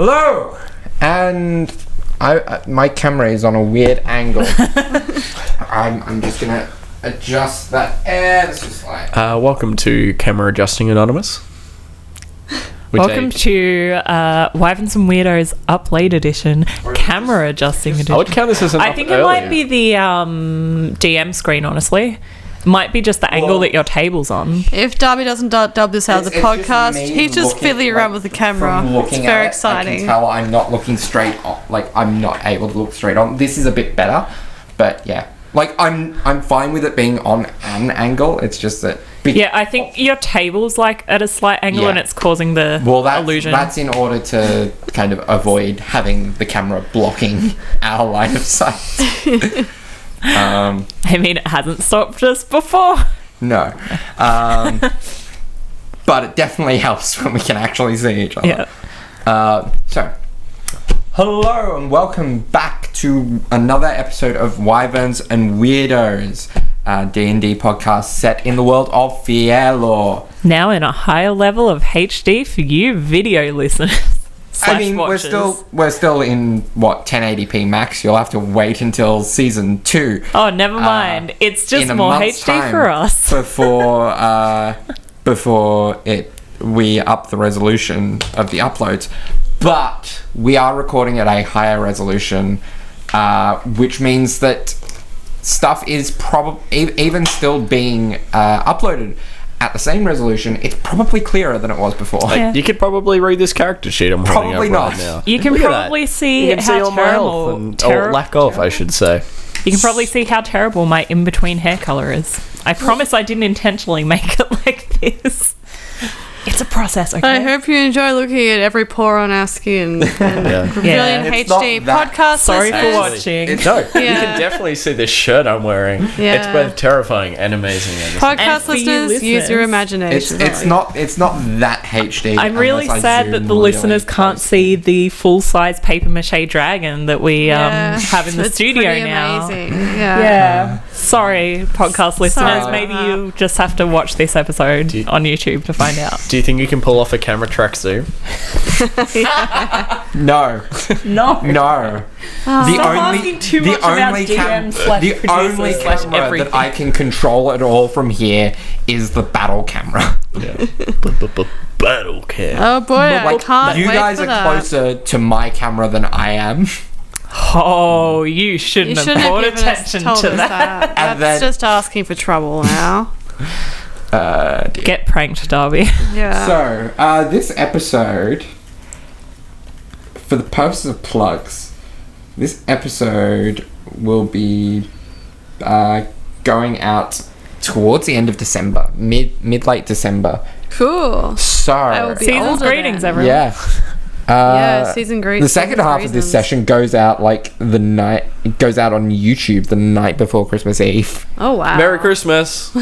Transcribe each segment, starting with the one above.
Hello! And my camera is on a weird angle. I'm just going to adjust that. It's just like... welcome to Camera Adjusting Anonymous. Welcome to Wyverns and Weirdos Up Late Edition, Camera Adjusting Edition. I would count this as an I think it might be the DM screen, honestly. It might be just the angle that your table's on. If Darby doesn't dub this out of the podcast, he's just fiddling around with the camera. It's very exciting. I can tell I'm not looking straight on. Like, I'm not able to look straight on. This is a bit better, but yeah. Like, I'm fine with it being on an angle. It's just that... Yeah, I think your table's like at a slight angle and it's causing the illusion. That's in order to kind of avoid having the camera blocking our line of sight. I mean, it hasn't stopped us before. No. But it definitely helps when we can actually see each other. Yeah. So, hello and welcome back to another episode of Wyverns and Weirdos, D&D podcast set in the world of Fierlor. Now in a higher level of HD for you video listeners. I mean, we're still in 1080p max. You'll have to wait until season 2. Oh, never mind. It's just more HD for us. before we up the resolution of the uploads. But we are recording at a higher resolution, which means that stuff is probably even still being uploaded at the same resolution. It's probably clearer than it was before. Like, you could probably read this character sheet I'm holding up right now. You can probably see how terrible, or lack of, I should say. You can probably see how terrible my in-between hair color is. I promise I didn't intentionally make it like this. It's a process, okay? I hope you enjoy looking at every pore on our skin. Brilliant HD podcast. Sorry for watching. You can definitely see the shirt I'm wearing. Yeah. It's both terrifying and amazing. Podcast listeners, use your imagination. It's not that HD. I'm really sad that the listeners can't see the full-size paper mache dragon that we have in the studio now. Amazing. Yeah. Sorry, podcast listeners. Maybe you just have to watch this episode on YouTube to find out. Do you think you can pull off a camera track zoom? No. The only camera that I can control at all from here is the battle camera. Yeah. Battle cam. Oh boy, I can't you wait guys for are that. closer to my camera than I am. Oh, you shouldn't have paid attention to that. That's just asking for trouble now. Get pranked, Darby. Yeah. So, this episode, for the purposes of plugs, this episode will be going out towards the end of December, mid-late December. Cool. So, season's greetings, everyone. Yeah. Season greetings. The second half of this session goes out on YouTube the night before Christmas Eve. Oh wow. Merry Christmas.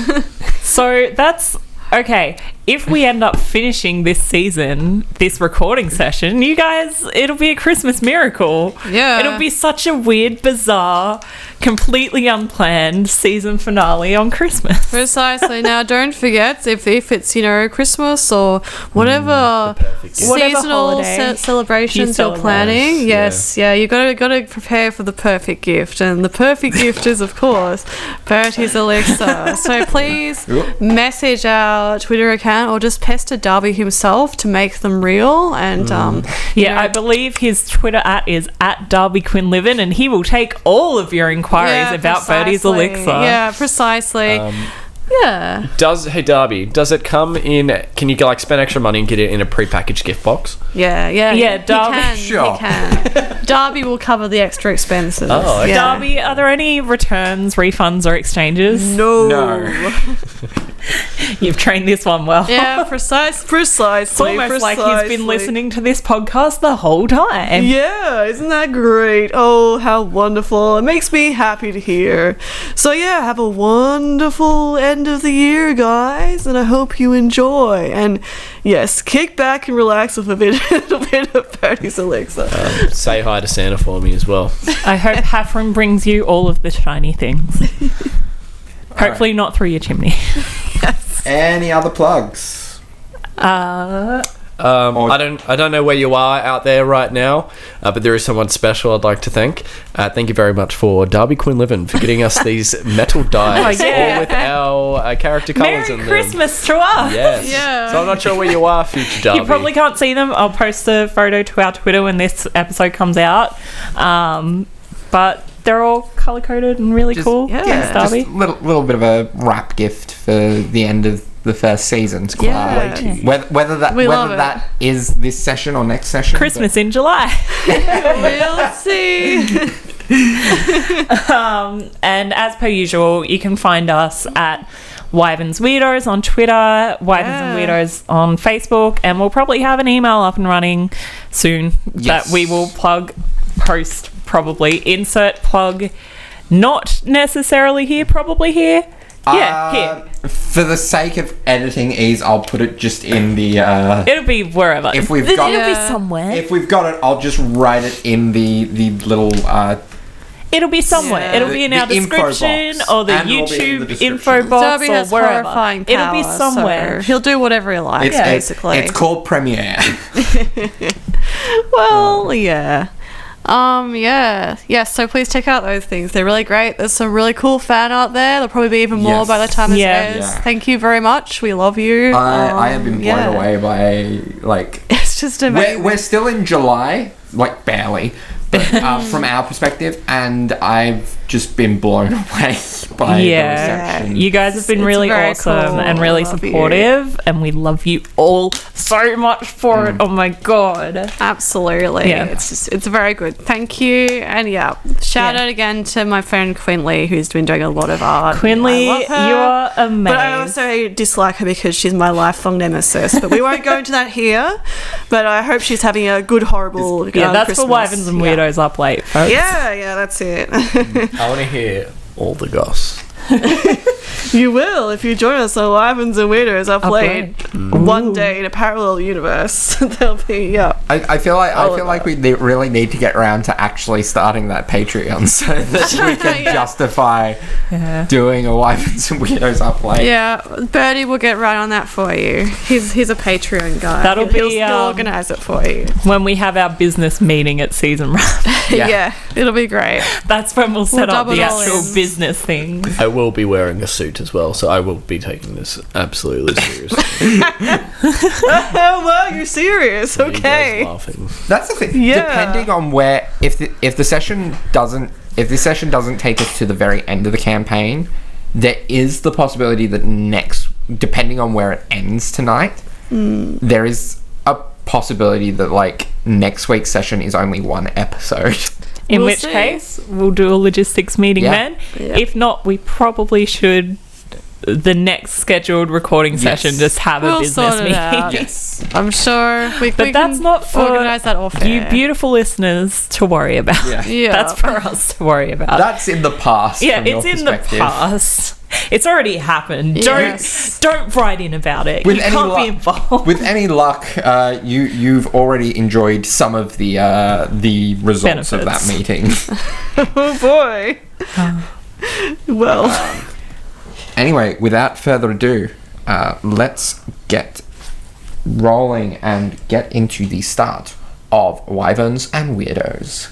So that's okay. If we end up finishing this season, this recording session, you guys, it'll be a Christmas miracle. Yeah. It'll be such a weird, bizarre, completely unplanned season finale on Christmas. Precisely. Now, don't forget, if it's, Christmas or whatever seasonal celebrations you're planning, you gotta prepare for the perfect gift. And the perfect gift is, of course, Bertie's Elixir. So please message our Twitter account or just pester Darby himself to make them real. And I believe his Twitter is @DarbyQuinLivin, and he will take all of your inquiries about Bertie's Elixir. Yeah, precisely. Hey Darby, does it come in? Can you spend extra money and get it in a pre-packaged gift box? Yeah. Darby, sure. He can. Darby will cover the extra expenses. Oh, okay. Darby, are there any returns, refunds, or exchanges? No. You've trained this one well. Yeah, precisely. It's almost like he's been listening to this podcast the whole time. Yeah, isn't that great? Oh, how wonderful. It makes me happy to hear. So yeah, have a wonderful end of the year, guys, and I hope you enjoy. And yes, kick back and relax with a little bit of Bertie's Elixir. Say hi to Santa for me as well. I hope Hafren brings you all of the shiny things. Hopefully not through your chimney. Yes. Any other plugs? I don't know where you are out there right now, but there is someone special I'd like to thank. Thank you very much for Darby Quinlivan for getting us these metal dies, all with our character colours in them. Merry Christmas to us! Yes. Yeah. So I'm not sure where you are, future Darby. You probably can't see them. I'll post a photo to our Twitter when this episode comes out. But they're all colour coded and really cool. yeah. Thanks, Darby. Just a little bit of a wrap gift for the end of the first season. Yeah. Whether that is this session or next session. Christmas in July. We'll see. And as per usual, you can find us at Wyverns Weirdos on Twitter, Wyverns and Weirdos on Facebook, and we'll probably have an email up and running soon that we will post probably. Insert plug, not necessarily here, probably here. Yeah, here. For the sake of editing ease, I'll put it just in the... It'll be wherever. If we've got It'll be somewhere. If we've got it, I'll just write it in the little... It'll be somewhere. Yeah. It'll be in our The info description box. or the And it'll be in the YouTube description. info box Darby or has wherever. horrifying power, It'll be somewhere. so he'll do whatever he likes, basically. It's called Premiere. Well, yeah. So please check out those things. They're really great. There's some really cool fan art there. There'll probably be even more by the time this airs. Yeah. Thank you very much. We love you. I have been blown away by, like... It's just amazing. We're still in July, like barely, but from our perspective, and I've just been blown away by the reception. You guys have been really very awesome cool. and really Love you. supportive, and we love you all so much for it. Oh my god. Absolutely. Yeah. It's very good. Thank you. And shout out again to my friend Quinley, who's been doing a lot of art. Quinley, I love her. you are amazing. But I also dislike her because she's my lifelong nemesis. But we won't go into that here. But I hope she's having a good, horrible that's Christmas. for Wyverns and Weirdos up late, folks. Yeah, that's it. I want to hear all the goss. You will if you join us on Wyverns and Weirdos up late. late. One day in a parallel universe. There'll be I feel like we really need to get around to actually starting that Patreon so that we can justify doing a Wyverns and Weirdos up late. Yeah, Birdie will get right on that for you. He's a Patreon guy. He'll organise it for you. When we have our business meeting at season wrap. Yeah, it'll be great. That's when we'll set up double the it all actual in. business things. I will be wearing a suit as well, so I will be taking this absolutely seriously. Oh, wow, you're serious. Okay. You guys laughing. That's the thing. Yeah. Depending on where, if this session doesn't take us to the very end of the campaign, there is the possibility that depending on where it ends tonight, there is a possibility that like next week's session is only one episode. In We'll which see. case, we'll do a logistics meeting then. Yeah. If not, we probably should, the next scheduled recording session, just have a We'll business sort it meeting. out. Yes. I'm sure we But that's can not for organise that off you air. beautiful listeners to worry about. Yeah. That's for us to worry about. That's in the past. Yeah, from your it's in the perspective. past. It's already happened. Yes. Don't write in about it. With you any can't luck- be involved. With any luck, you've already enjoyed some of the results of that Benefits. meeting. Oh boy. Well. Anyway, without further ado, let's get rolling and get into the start of Wyverns and Weirdos.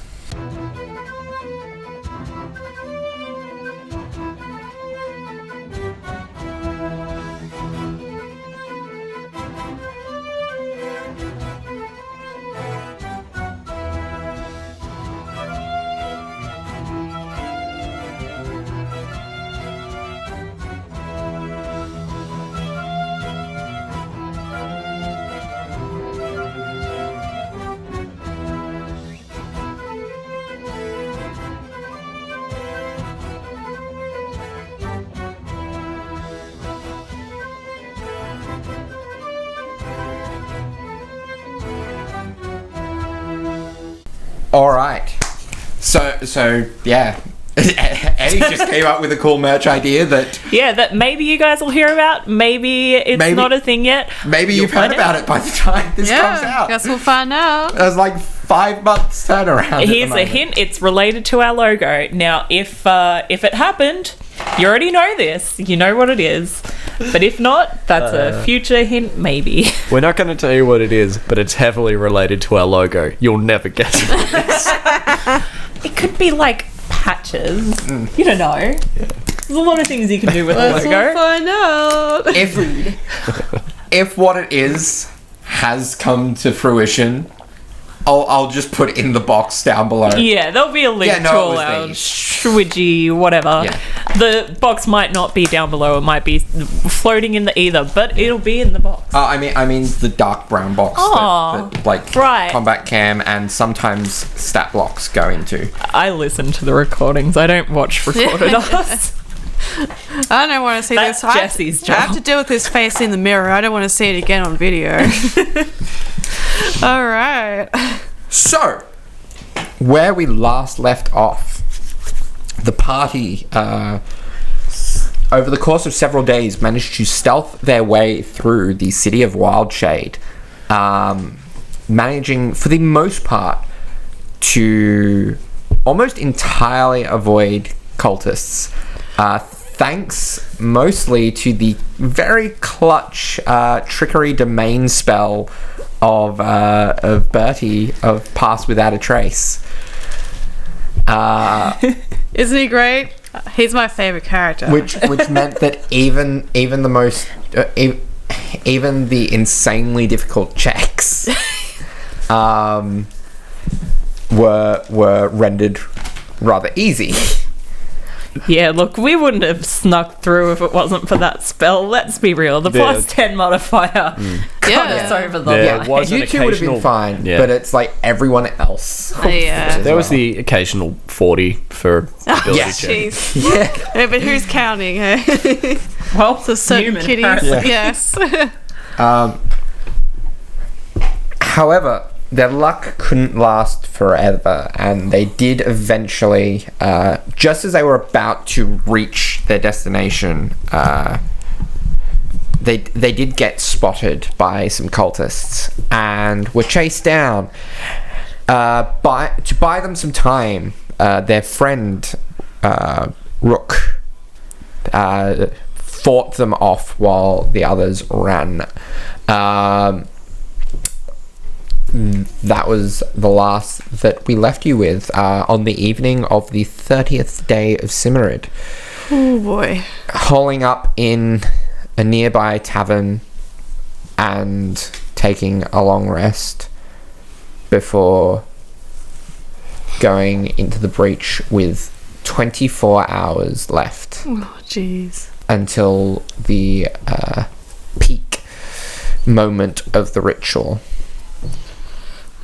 All right. So yeah. Eddie just came up with a cool merch idea that Yeah, that maybe you guys will hear about. Maybe it's not a thing yet. maybe You'll you've heard find about it by the time this comes out. Guess we'll find out. There's like 5 months turnaround. at the Here's a moment. hint. It's related to our logo. Now, if it happened, you already know this. You know what it is. But if not, that's a future hint, maybe. We're not going to tell you what it is, but it's heavily related to our logo. You'll never guess what it is. It could be like patches. You don't know. Yeah. There's a lot of things you can do with a logo. We'll find out. If what it is has come to fruition, I'll just put it in the box down below. Yeah, there'll be a link to all our Swidgy, whatever. Yeah. The box might not be down below. It might be floating in the ether, but it'll be in the box. I mean the dark brown box that like Combat Cam and sometimes stat blocks go into. I listen to the recordings. I don't watch recorded us. I don't want to see That's this. Jesse's job. I have to deal with his face in the mirror. I don't want to see it again on video. All right. So, where we last left off, the party, over the course of several days, managed to stealth their way through the city of Wildshade, managing, for the most part, to almost entirely avoid cultists. Thanks mostly to the very clutch trickery domain spell of Bertie of Pass Without a Trace. Isn't he great? He's my favorite character. Which meant that even the most even the insanely difficult checks were rendered rather easy. Yeah, look, we wouldn't have snuck through if it wasn't for that spell. Let's be real. The plus 10 modifier got us over the line. You two would have been fine, but it's like everyone else. There was the occasional 40 for ability check. Yeah, but who's counting? Hey? Well, it's a certain Neumann, kitties. Yes. However, their luck couldn't last forever, and they did eventually, just as they were about to reach their destination, they did get spotted by some cultists and were chased down. To buy them some time, their friend Rook fought them off while the others ran. That was the last that we left you with on the evening of the 30th day of Simmerid. Oh boy. Holing up in a nearby tavern and taking a long rest before going into the breach with 24 hours left. Oh jeez. Until the peak moment of the ritual.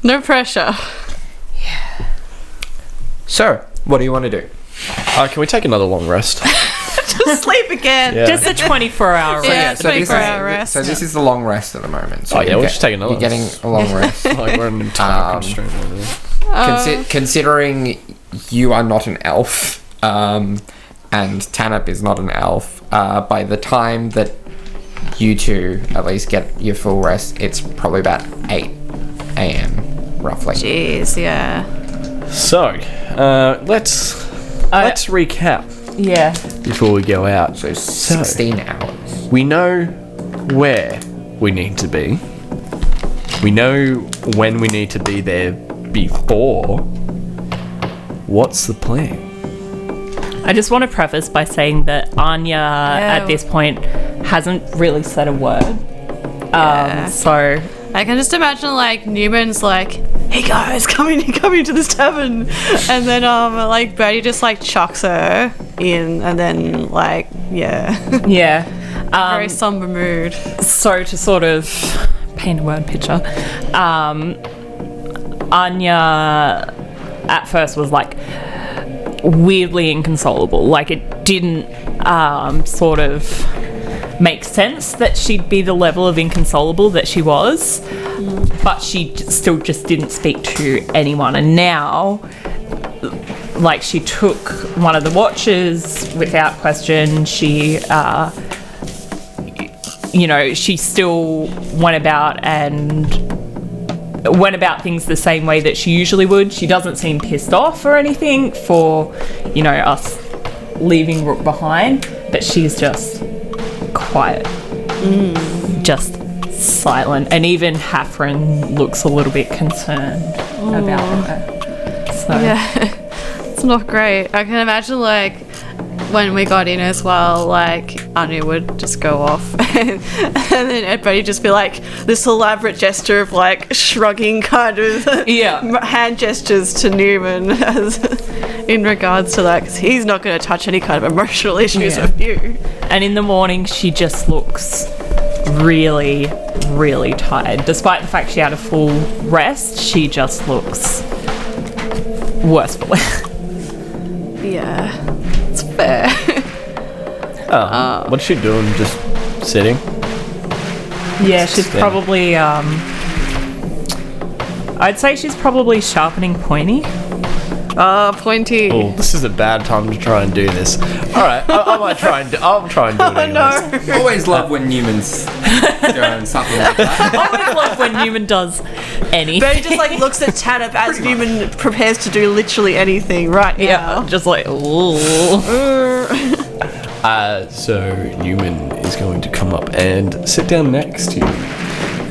No pressure. Yeah. So, what do you want to do? Can we take another long rest? Just sleep again. Yeah. Just a 24-hour rest. 24-hour rest. So this is the long rest at the moment. So we'll just take another. You're getting a long rest. Like we're in time constraint over there. Considering you are not an elf, and Tanip is not an elf, by the time that you two at least get your full rest, it's probably about 8 a.m. roughly. Jeez, yeah. So, let's recap. Yeah. Before we go out. So 16 hours. We know where we need to be. We know when we need to be there before. What's the plan? I just want to preface by saying that Anya at this point hasn't really said a word. So I can just imagine like Newman's like, "Hey guys, come into this tavern," and then like Bertie just like chucks her in, and then like very somber mood. So to sort of paint a word picture, Anya at first was like weirdly inconsolable. Like it didn't sort of make sense that she'd be the level of inconsolable that she was, but she still just didn't speak to anyone. And now, like, she took one of the watches without question. She she still went about things the same way that she usually would. She doesn't seem pissed off or anything for us leaving Rook behind, but she's just quiet. Just silent. And even Hafren looks a little bit concerned about her. So. Yeah. It's not great. I can imagine, like, when we got in as well, like, Anya would just go off and then everybody just be like, this elaborate gesture of, like, shrugging kind of hand gestures to Neumann as in regards to that, because he's not going to touch any kind of emotional issues with you. And in the morning, she just looks really, really tired. Despite the fact she had a full rest, she just looks worse for wear. Yeah, it's fair. What's she doing? Just sitting? Yeah, she's probably, I'd say she's probably sharpening Pointy. Pointy. Oh, this is a bad time to try and do this. All right, I might try and I'll try and do it anyways. No. Always love when Newman's doing something like that. I always love when Newman does anything. But he just like looks at Tanip as Newman prepares to do literally anything right now. just like, ooh. So Neumann is going to come up and sit down next to you,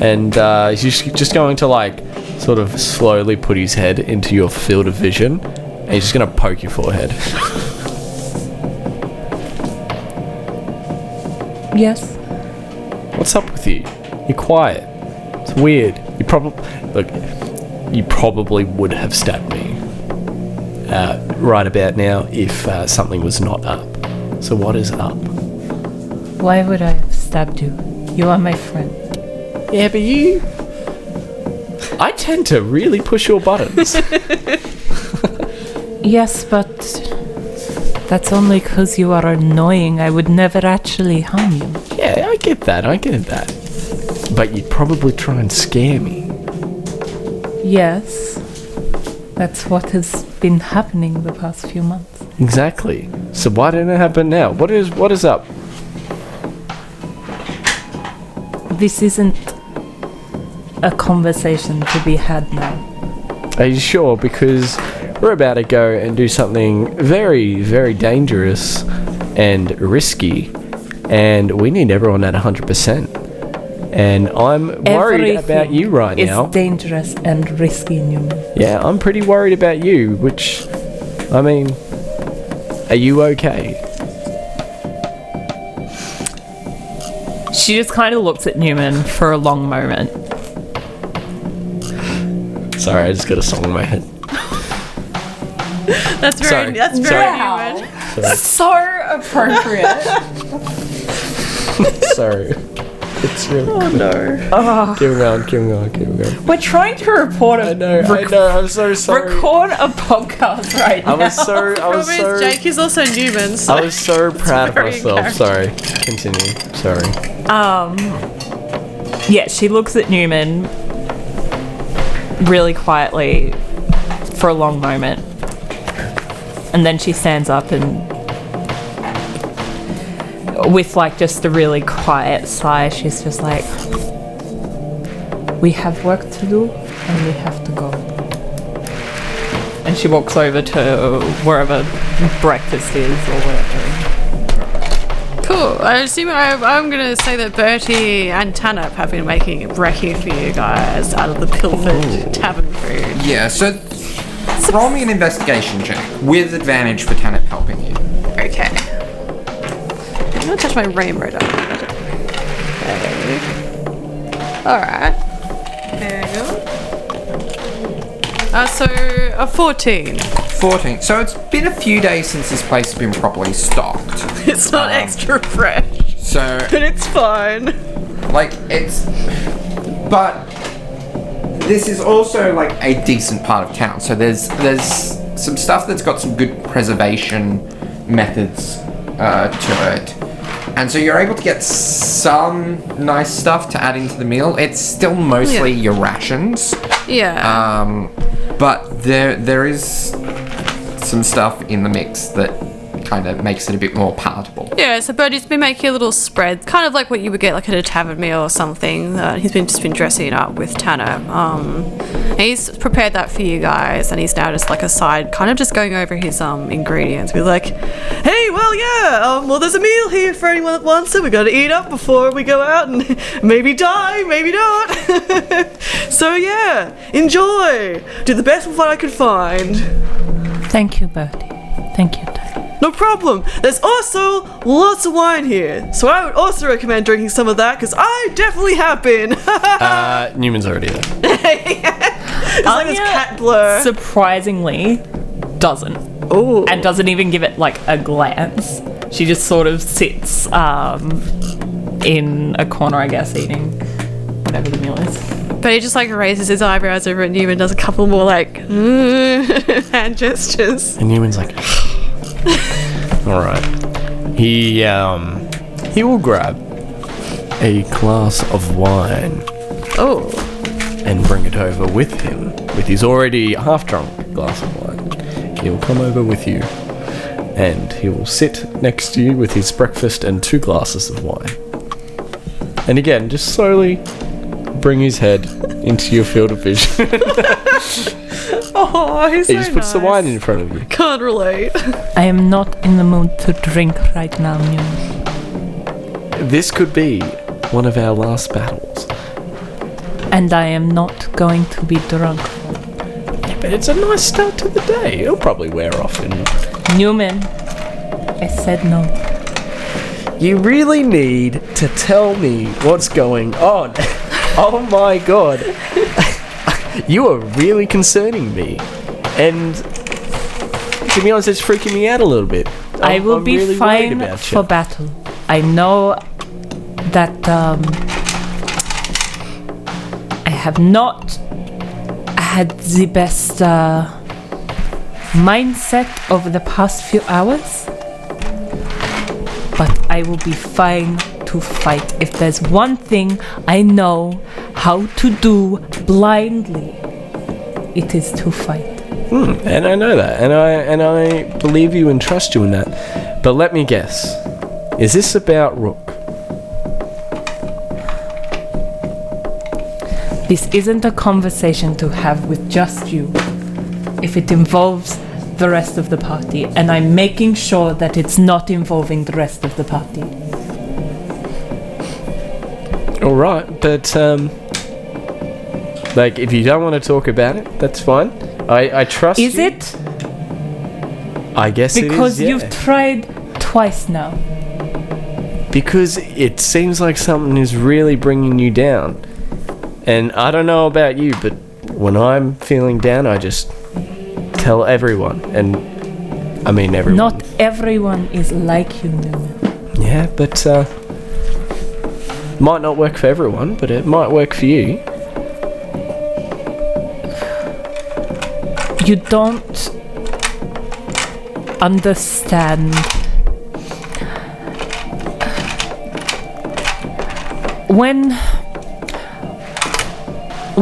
and he's just going to like sort of slowly put his head into your field of vision, and he's just going to poke your forehead. Yes. What's up with you? You're quiet. It's weird. You probably would have stabbed me right about now if something was not up. So what is up? Why would I have stabbed you? You are my friend. Yeah, but I tend to really push your buttons. Yes, but that's only because you are annoying. I would never actually harm you. Yeah, I get that. But you'd probably try and scare me. Yes. That's what has been happening the past few months. Exactly. So why didn't it happen now? What is up? This isn't a conversation to be had now. Are you sure? Because we're about to go and do something very, very dangerous and risky, and we need everyone at 100%. And I'm worried about you right now. It's dangerous and risky, Newman. Yeah, I'm pretty worried about you, which, I mean, are you okay? She just kind of looks at Neumann for a long moment. Sorry, I just got a song in my head. That's very Neumann. So appropriate. Sorry. It's really Oh no. Keep going. We're trying to report I know, I'm so sorry. record a podcast right now. I was so Jake is also Neumann. So I was so proud of very myself. Sorry. Continue. Sorry. Yeah, she looks at Neumann really quietly for a long moment. And then she stands up and with like just a really quiet sigh, she's just like, we have work to do and we have to go. And she walks over to wherever breakfast is or whatever. cool. I assume I'm going to say that Bertie and Tanip have been making brekkie for you guys out of the pilfered tavern food. Yeah, so roll me an investigation check with advantage for Tanip helping you. Okay. I'm going to touch my rainbow dot. Okay. Alright. There you go. So, a 14. 14. So it's been a few days since this place has been properly stocked. It's not extra fresh. So, But it's fine. like, it's... But this is also, like, a decent part of town. So there's some stuff that's got some good preservation methods to it. And so you're able to get some nice stuff to add into the meal. It's still mostly your rations. Yeah. But there is some stuff in the mix that kind of makes it a bit more palatable. Yeah, so Birdie's been making a little spread, kind of like what you would get like at a tavern meal or something. He's just been dressing it up with Tanner. And he's prepared that for you guys, and he's now just like a side, kind of just going over his ingredients. We're like, hey, well, yeah, well, there's a meal here for anyone that wants it. We got to eat up before we go out and maybe die, maybe not. So yeah, enjoy. Do the best with what I could find. Thank you, Birdie. Thank you, Ty. No problem. There's also lots of wine here, so I would also recommend drinking some of that, because I definitely have been. Newman's already there. It's like this cat blur. Surprisingly, doesn't. Oh. And doesn't even give it like a glance. She just sort of sits in a corner, I guess, eating whatever the meal is. But he just like raises his eyebrows over at Newman, does a couple more like hand gestures. And Newman's like, all right. He will grab a glass of wine. Oh. And bring it over with him, with his already half-drunk glass of wine. He will come over with you, and he will sit next to you with his breakfast and 2 glasses of wine. And again, just slowly bring his head into your field of vision. Oh, he's so He just puts the wine in front of you. Can't relate. I am not in the mood to drink right now, Newman. This could be one of our last battles. And I am not going to be drunk. Yeah, but it's a nice start to the day. It'll probably wear off in... Newman, I said no. You really need to tell me what's going on. Oh my god. You are really concerning me. And to be honest, it's freaking me out a little bit. I will be really fine about for you. battle. I know that I have not had the best mindset over the past few hours, but I will be fine to fight. If there's one thing I know how to do blindly, it is to fight. And I know that, and I believe you and trust you in that. But let me guess, is this about Rook? This isn't a conversation to have with just you. If it involves the rest of the party, and I'm making sure that it's not involving the rest of the party. All right, but like if you don't want to talk about it, that's fine. I trust you. Is it? I guess Because it is, yeah. you've tried twice now. Because it seems like something is really bringing you down. And I don't know about you, but when I'm feeling down, I just tell everyone. And I mean everyone. Not everyone is like you, Neumann. Yeah, but might not work for everyone, but it might work for you. You don't understand.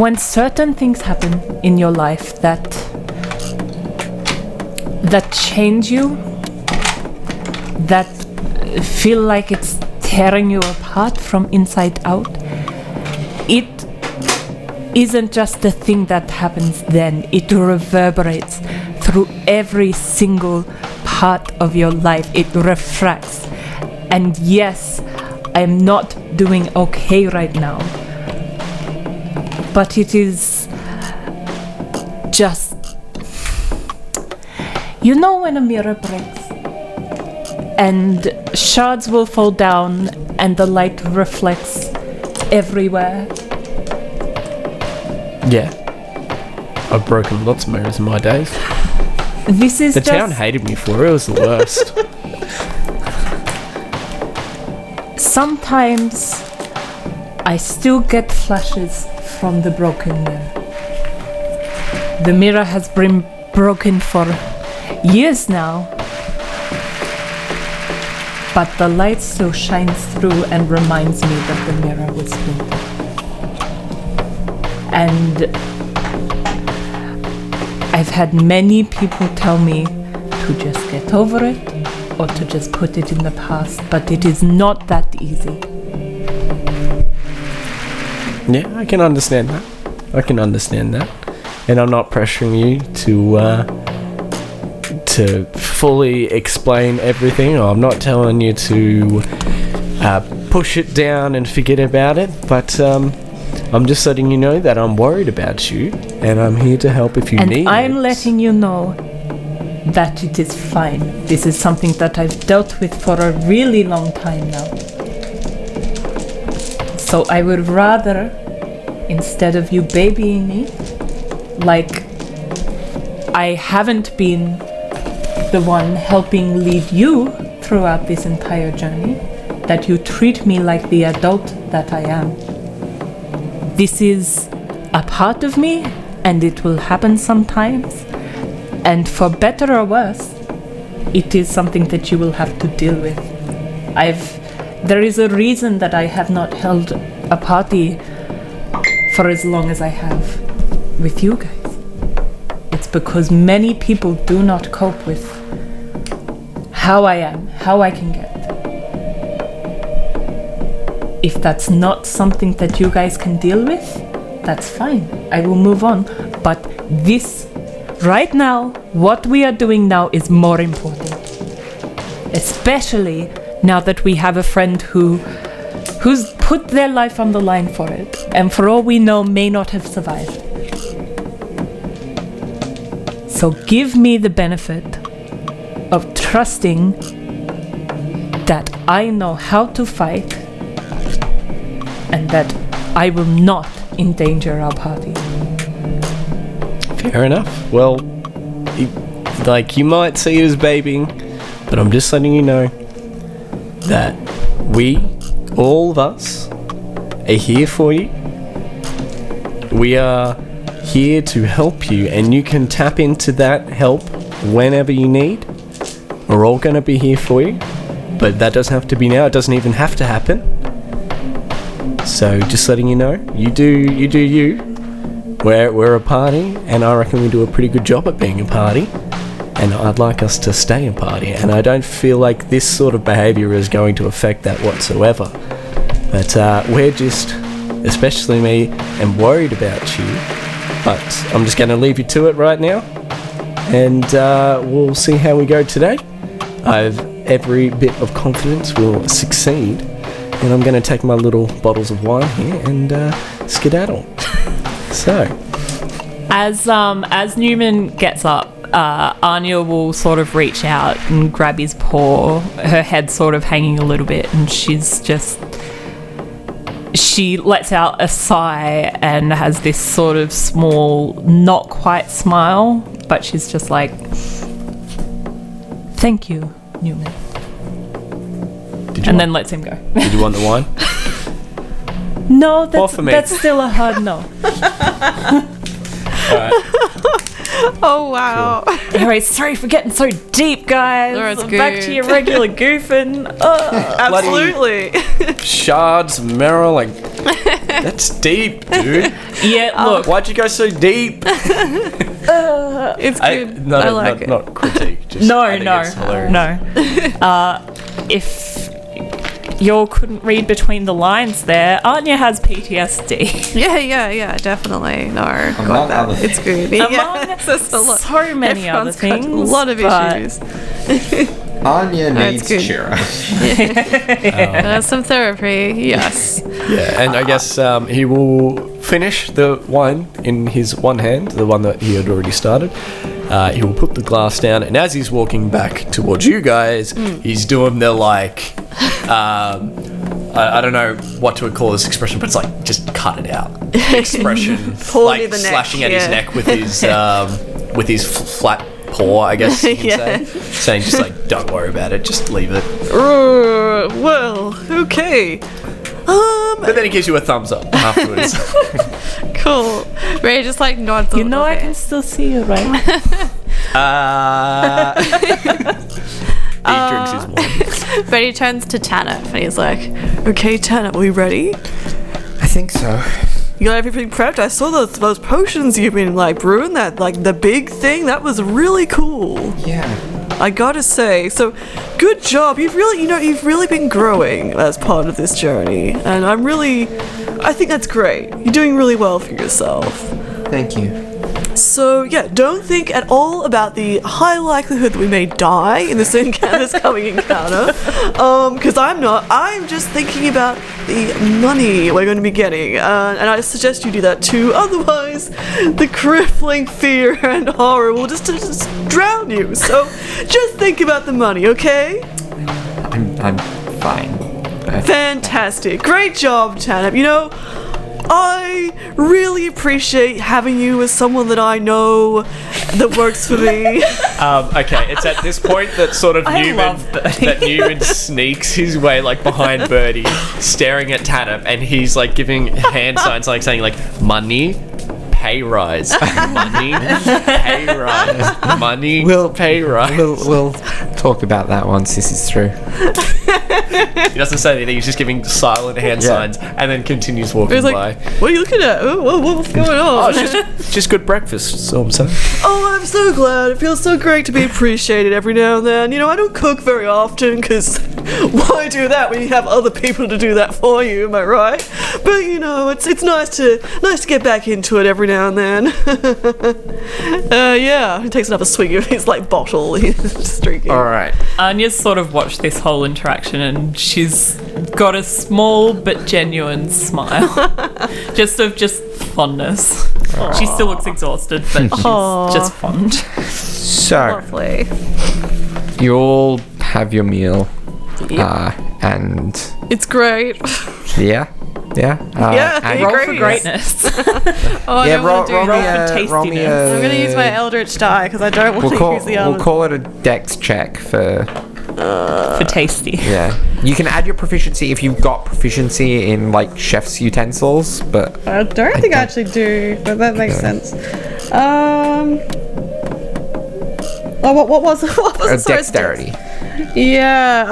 When certain things happen in your life that change you, that feel like it's tearing you apart from inside out, it isn't just a thing that happens then. It reverberates through every single part of your life. It refracts. And yes, I'm not doing okay right now, but it is just, you know, when a mirror breaks and shards will fall down and the light reflects everywhere. Yeah. I've broken lots of mirrors in my days. This is The town hated me for it. It was the worst. Sometimes I still get flashes from the broken mirror. The mirror has been broken for years now, but the light still shines through and reminds me that the mirror was painted. And I've had many people tell me to just get over it, ought to just put it in the past, but it is not that easy. Yeah, I can understand that. And I'm not pressuring you to fully explain everything. I'm not telling you to push it down and forget about it, but I'm just letting you know that I'm worried about you, and I'm here to help if you need it. And I'm letting you know that it is fine. This is something that I've dealt with for a really long time now. So I would rather, instead of you babying me, like I haven't been the one helping lead you throughout this entire journey, that you treat me like the adult that I am. This is a part of me, and it will happen sometimes. And for better or worse, it is something that you will have to deal with. There is a reason that I have not held a party for as long as I have with you guys. It's because many people do not cope with how I am, how I can get. If that's not something that you guys can deal with, that's fine. I will move on. But this, right now, what we are doing now is more important. Especially now that we have a friend who's put their life on the line for it, and for all we know, may not have survived. So give me the benefit of trusting that I know how to fight and that I will not endanger our party. Fair enough. Well, you might see it as babying, but I'm just letting you know that we, all of us, are here for you. We are here to help you, and you can tap into that help whenever you need. We're all going to be here for you, but that doesn't have to be now. It doesn't even have to happen. So just letting you know, you do you. We're a party, and I reckon we do a pretty good job at being a party, and I'd like us to stay a party, and I don't feel like this sort of behaviour is going to affect that whatsoever. But we're just, especially me, am worried about you, but I'm just going to leave you to it right now, and we'll see how we go today. I've every bit of confidence we'll succeed, and I'm going to take my little bottles of wine here and skedaddle. So, as Neumann gets up, Anya will sort of reach out and grab his paw, her head sort of hanging a little bit, and she lets out a sigh and has this sort of small, not quite smile, but she's just like, "Thank you, Neumann." Then lets him go. Did you want the wine? No, that's still a hard no. Alright. Oh, wow. Sure. Anyway, sorry for getting so deep, guys. No, it's Back good. to your regular goofing. Absolutely. Shards, Meryl, that's deep, dude. Yeah, look. Why'd you go so deep? It's good. I like it. Not critique. Just No. it's hilarious. If you couldn't read between the lines there, Anya has PTSD. Yeah, definitely. No, got Among that. other It's good. Among There's a lot. so many other Everyone's got things. a lot of but issues. Anya needs good. cheer up. Some therapy, yes. Yeah, and I guess he will finish the wine in his one hand, the one that he had already started. He will put the glass down, and as he's walking back towards you guys, he's doing the I don't know what to call this expression, but it's like just cut it out expression, like the neck, slashing at his neck with his flat paw, I guess you can say, saying just like, don't worry about it, just leave it. Well, okay. But then he gives you a thumbs up afterwards. Cool. Ray just like nods. you know I can still see you, right? He drinks his wine. But he turns to Tanit and he's like, "Okay, Tanit, we ready? I think so. You got everything prepped? I saw those potions you've been brewing. That the big thing. That was really cool." Yeah. I gotta say, so good job. You've really been growing as part of this journey, and I think that's great. You're doing really well for yourself. Thank you. So yeah, don't think at all about the high likelihood that we may die in this coming encounter, because I'm not. I'm just thinking about the money we're going to be getting, and I suggest you do that too. Otherwise, the crippling fear and horror will just drown you. So just think about the money, okay? I'm fine. Fantastic. Great job, Tanip. You know, I really appreciate having you as someone that I know that works for me. Okay, it's at this point that sort of Newman sneaks his way like behind Birdie, staring at Tanip, and he's like giving hand signs, like saying like money, pay rise, money, pay rise, money, pay rise. We'll talk about that once this is through. He doesn't say anything. He's just giving silent hand signs, and then continues walking He's like, by. what are you looking at? What's going on? Oh, it's just good breakfast. So I'm saying. Oh, I'm so glad. It feels so great to be appreciated every now and then. You know, I don't cook very often because why do that when you have other people to do that for you? Am I right? But you know, it's nice to get back into it every now and then. Yeah, he takes another swig of his like bottle he's drinking. All right. Anya's sort of watched this whole interaction and she's got a small but genuine smile. just fondness. Aww. She still looks exhausted, but she's just fond. So, Lovely. you all have your meal. And it's great. yeah. And roll for greatness. Oh, yeah, roll for tastiness. I'm going to use my Eldritch die because I don't want to use the other. We'll call it a dex check for tasty. Yeah. You can add your proficiency if you've got proficiency in like chef's utensils, but I don't think I actually do, but that makes sense. What was it? Dexterity. Yeah,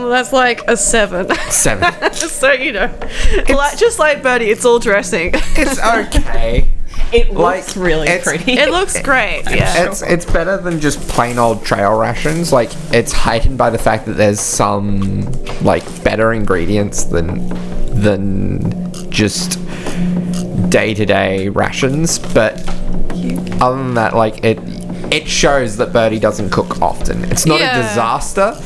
that's like a 7. 7. So you know, just like Birdie, it's all dressing. It's okay. It looks really pretty. It looks great. Yeah, it's better than just plain old trail rations. Like, it's heightened by the fact that there's some like better ingredients than just day-to-day rations. But other than that, like it shows that Birdie doesn't cook often. It's not a disaster,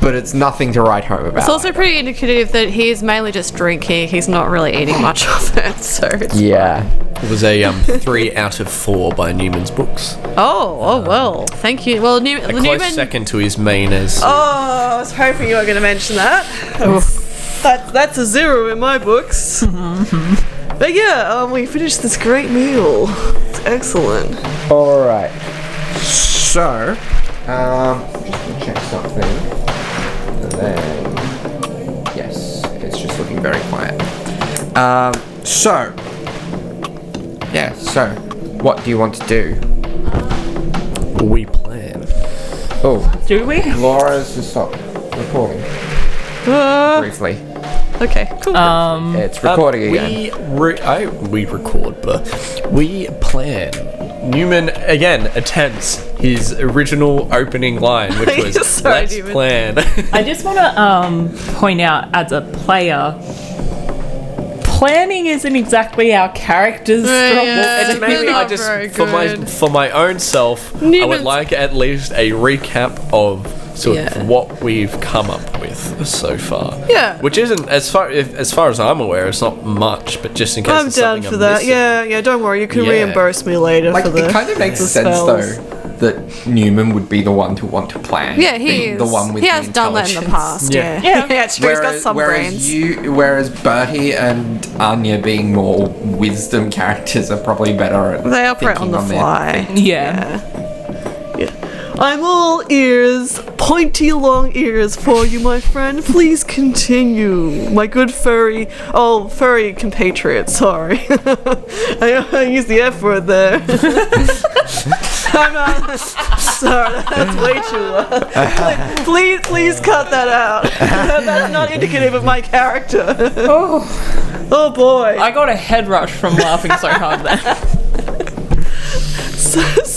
but it's nothing to write home about. It's also pretty indicative that he's mainly just drinking. He's not really eating much of it, so it's It was a 3 out of 4 by Newman's books. Oh, well, thank you. Well, Newman second to his main as. Oh, I was hoping you were going to mention that. That's a 0 in my books. But yeah, we finished this great meal. It's excellent. All right. So, just gonna check something, and then yes, it's just looking very quiet. So, what do you want to do? We plan. Oh, Do we? Laura's just stopped recording briefly. Okay, cool. It's recording again. We record, but we plan. Newman again attempts his original opening line, which was Sorry, "Let's Newman. plan." I just want to point out as a player, planning isn't exactly our character's strong. It's mainly I just for my own self, I would Newman's- like at least a recap of sort of what we've come up with so far. Yeah. Which isn't as far as I'm aware, it's not much, but just in case I'm it's down something for I'm that. missing. Yeah, don't worry. You can Yeah. reimburse me later Like, for the it kind of makes the sense spells. though that Newman would be the one to want to plan. Yeah, he is. The one with he the has done that in the intelligence. past. Yeah. Yeah, true. He's got some brains. Whereas Bertie and Anya, being more wisdom characters, are probably better at They operate on thinking the their fly. feet. Yeah. I'm all ears, pointy long ears for you, my friend. Please continue, my good furry compatriot. Sorry, I used the F word there. I'm not sorry. That's way too loud. Please cut that out. That's not indicative of my character. Oh boy. I got a head rush from laughing so hard there.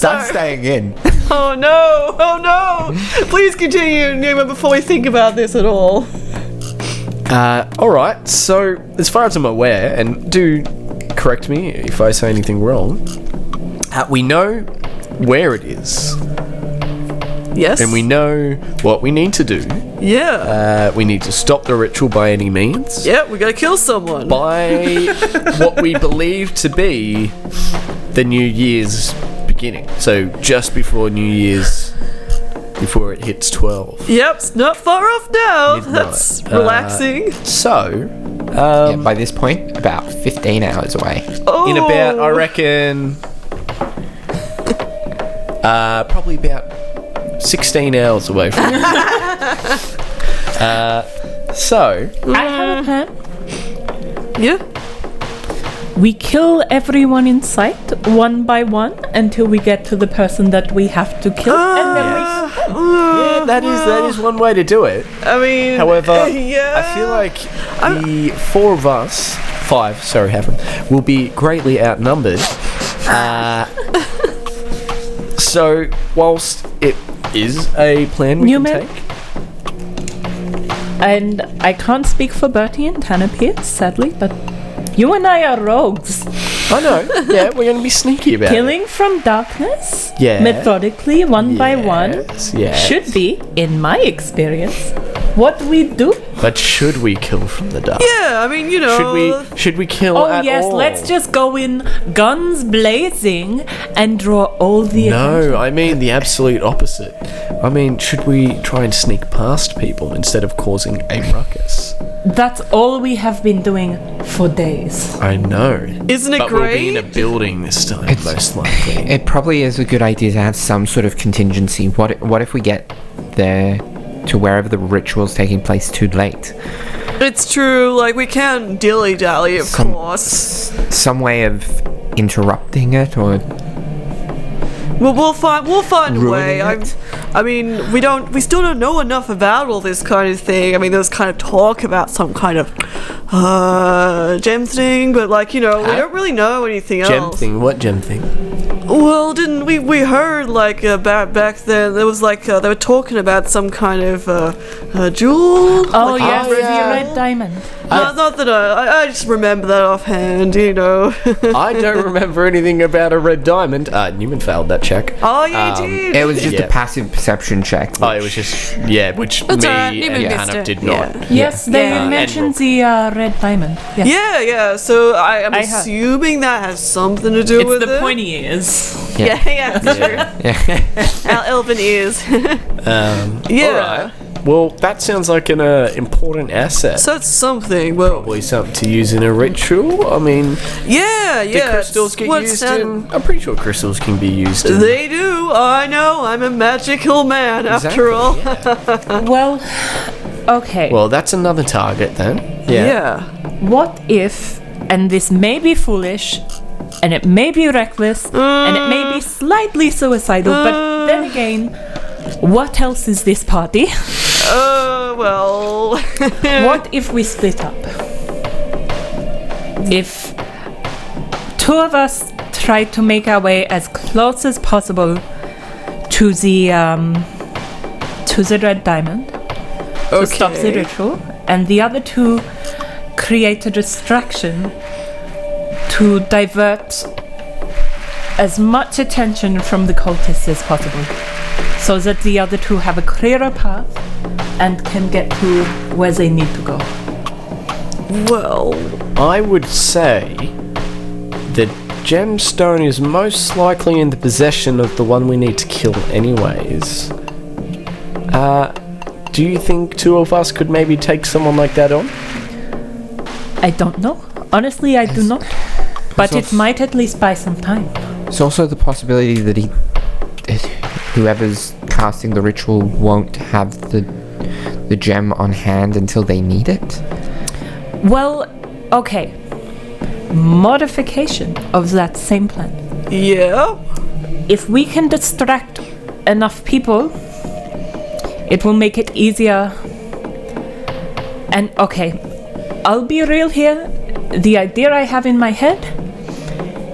That's staying in. Oh no! Please continue, Neumann, before we think about this at all. Alright, so as far as I'm aware, and do correct me if I say anything wrong, we know where it is. Yes. And we know what we need to do. Yeah. We need to stop the ritual by any means. Yeah, we gotta kill someone. By what we believe to be the New Year's beginning. So just before New Year's, before it hits 12. Yep, it's not far off now. Midnight. That's relaxing. By this point, about 15 hours away. In about, I reckon, probably about 16 hours away from it. I have a plan. Yeah. We kill everyone in sight one by one until we get to the person that we have to kill, and then yeah, that is one way to do it. I mean, however, yeah. I feel like the four of us, five, sorry, Havern, will be greatly outnumbered. So, whilst it is a plan we Neumann? can take, and I can't speak for Bertie and Tanip here, sadly, but you and I are rogues. I know, yeah, we're going to be sneaky about Killing from darkness, Yeah. methodically, one by one, yes. should be, in my experience, what we do. But should we kill from the dark? Yeah, I mean, you know. Should we kill Oh at yes, all? let's just go in guns blazing and draw all the attention. No, I mean the absolute opposite. I mean, should we try and sneak past people instead of causing a ruckus? That's all we have been doing for days. I know. Isn't it but great? We'll be in a building this time, most likely. It probably is a good idea to have some sort of contingency. What if we get there to wherever the ritual's taking place too late? It's true, like, we can't dilly-dally, of course. Some way of interrupting it, or Well, we'll find a way. ruining it? I mean, we still don't know enough about all this kind of thing. I mean, there was kind of talk about some kind of gem thing, but like, you know, we don't really know anything else. Gem thing? What gem thing? Well, didn't we heard like back then there was like they were talking about some kind of jewel. Oh like, yes, red the jewel. red diamond. Not that I just remember that offhand, you know. I don't remember anything about a red diamond. Neumann failed that check. Oh yeah, you did. it was just Yeah. a passive perception check. Oh, it was just, which That's me alright, Neumann and missed Hannah it. did not. Yes, they Yeah. mentioned the red diamond. Yes. Yeah. So I'm I have- assuming that has something to do It's with the it. pointy ears. Yeah, that's true. Our elven ears. Yeah. Alright. Well, that sounds like an important asset. So it's something. Well, Probably something to use in a ritual. I mean, yeah. do crystals get what's used that- in? I'm pretty sure crystals can be used in. They do. I know. I'm a magical man, after all. Well, okay. Well, that's another target then. Yeah. What if, and this may be foolish, and it may be reckless, and it may be slightly suicidal, but then again, what else is this party? Well. What if we split up? If two of us try to make our way as close as possible to the red diamond to stop the ritual, and the other two create a distraction to divert as much attention from the cultists as possible, so that the other two have a clearer path and can get to where they need to go. Well. I would say the gemstone is most likely in the possession of the one we need to kill anyways. Do you think two of us could maybe take someone like that on? I don't know. Honestly, I do not. But it might at least buy some time. There's also the possibility that whoever's casting the ritual won't have the gem on hand until they need it. Well, okay. Modification of that same plan. Yeah. If we can distract enough people, it will make it easier. And okay, I'll be real here. The idea I have in my head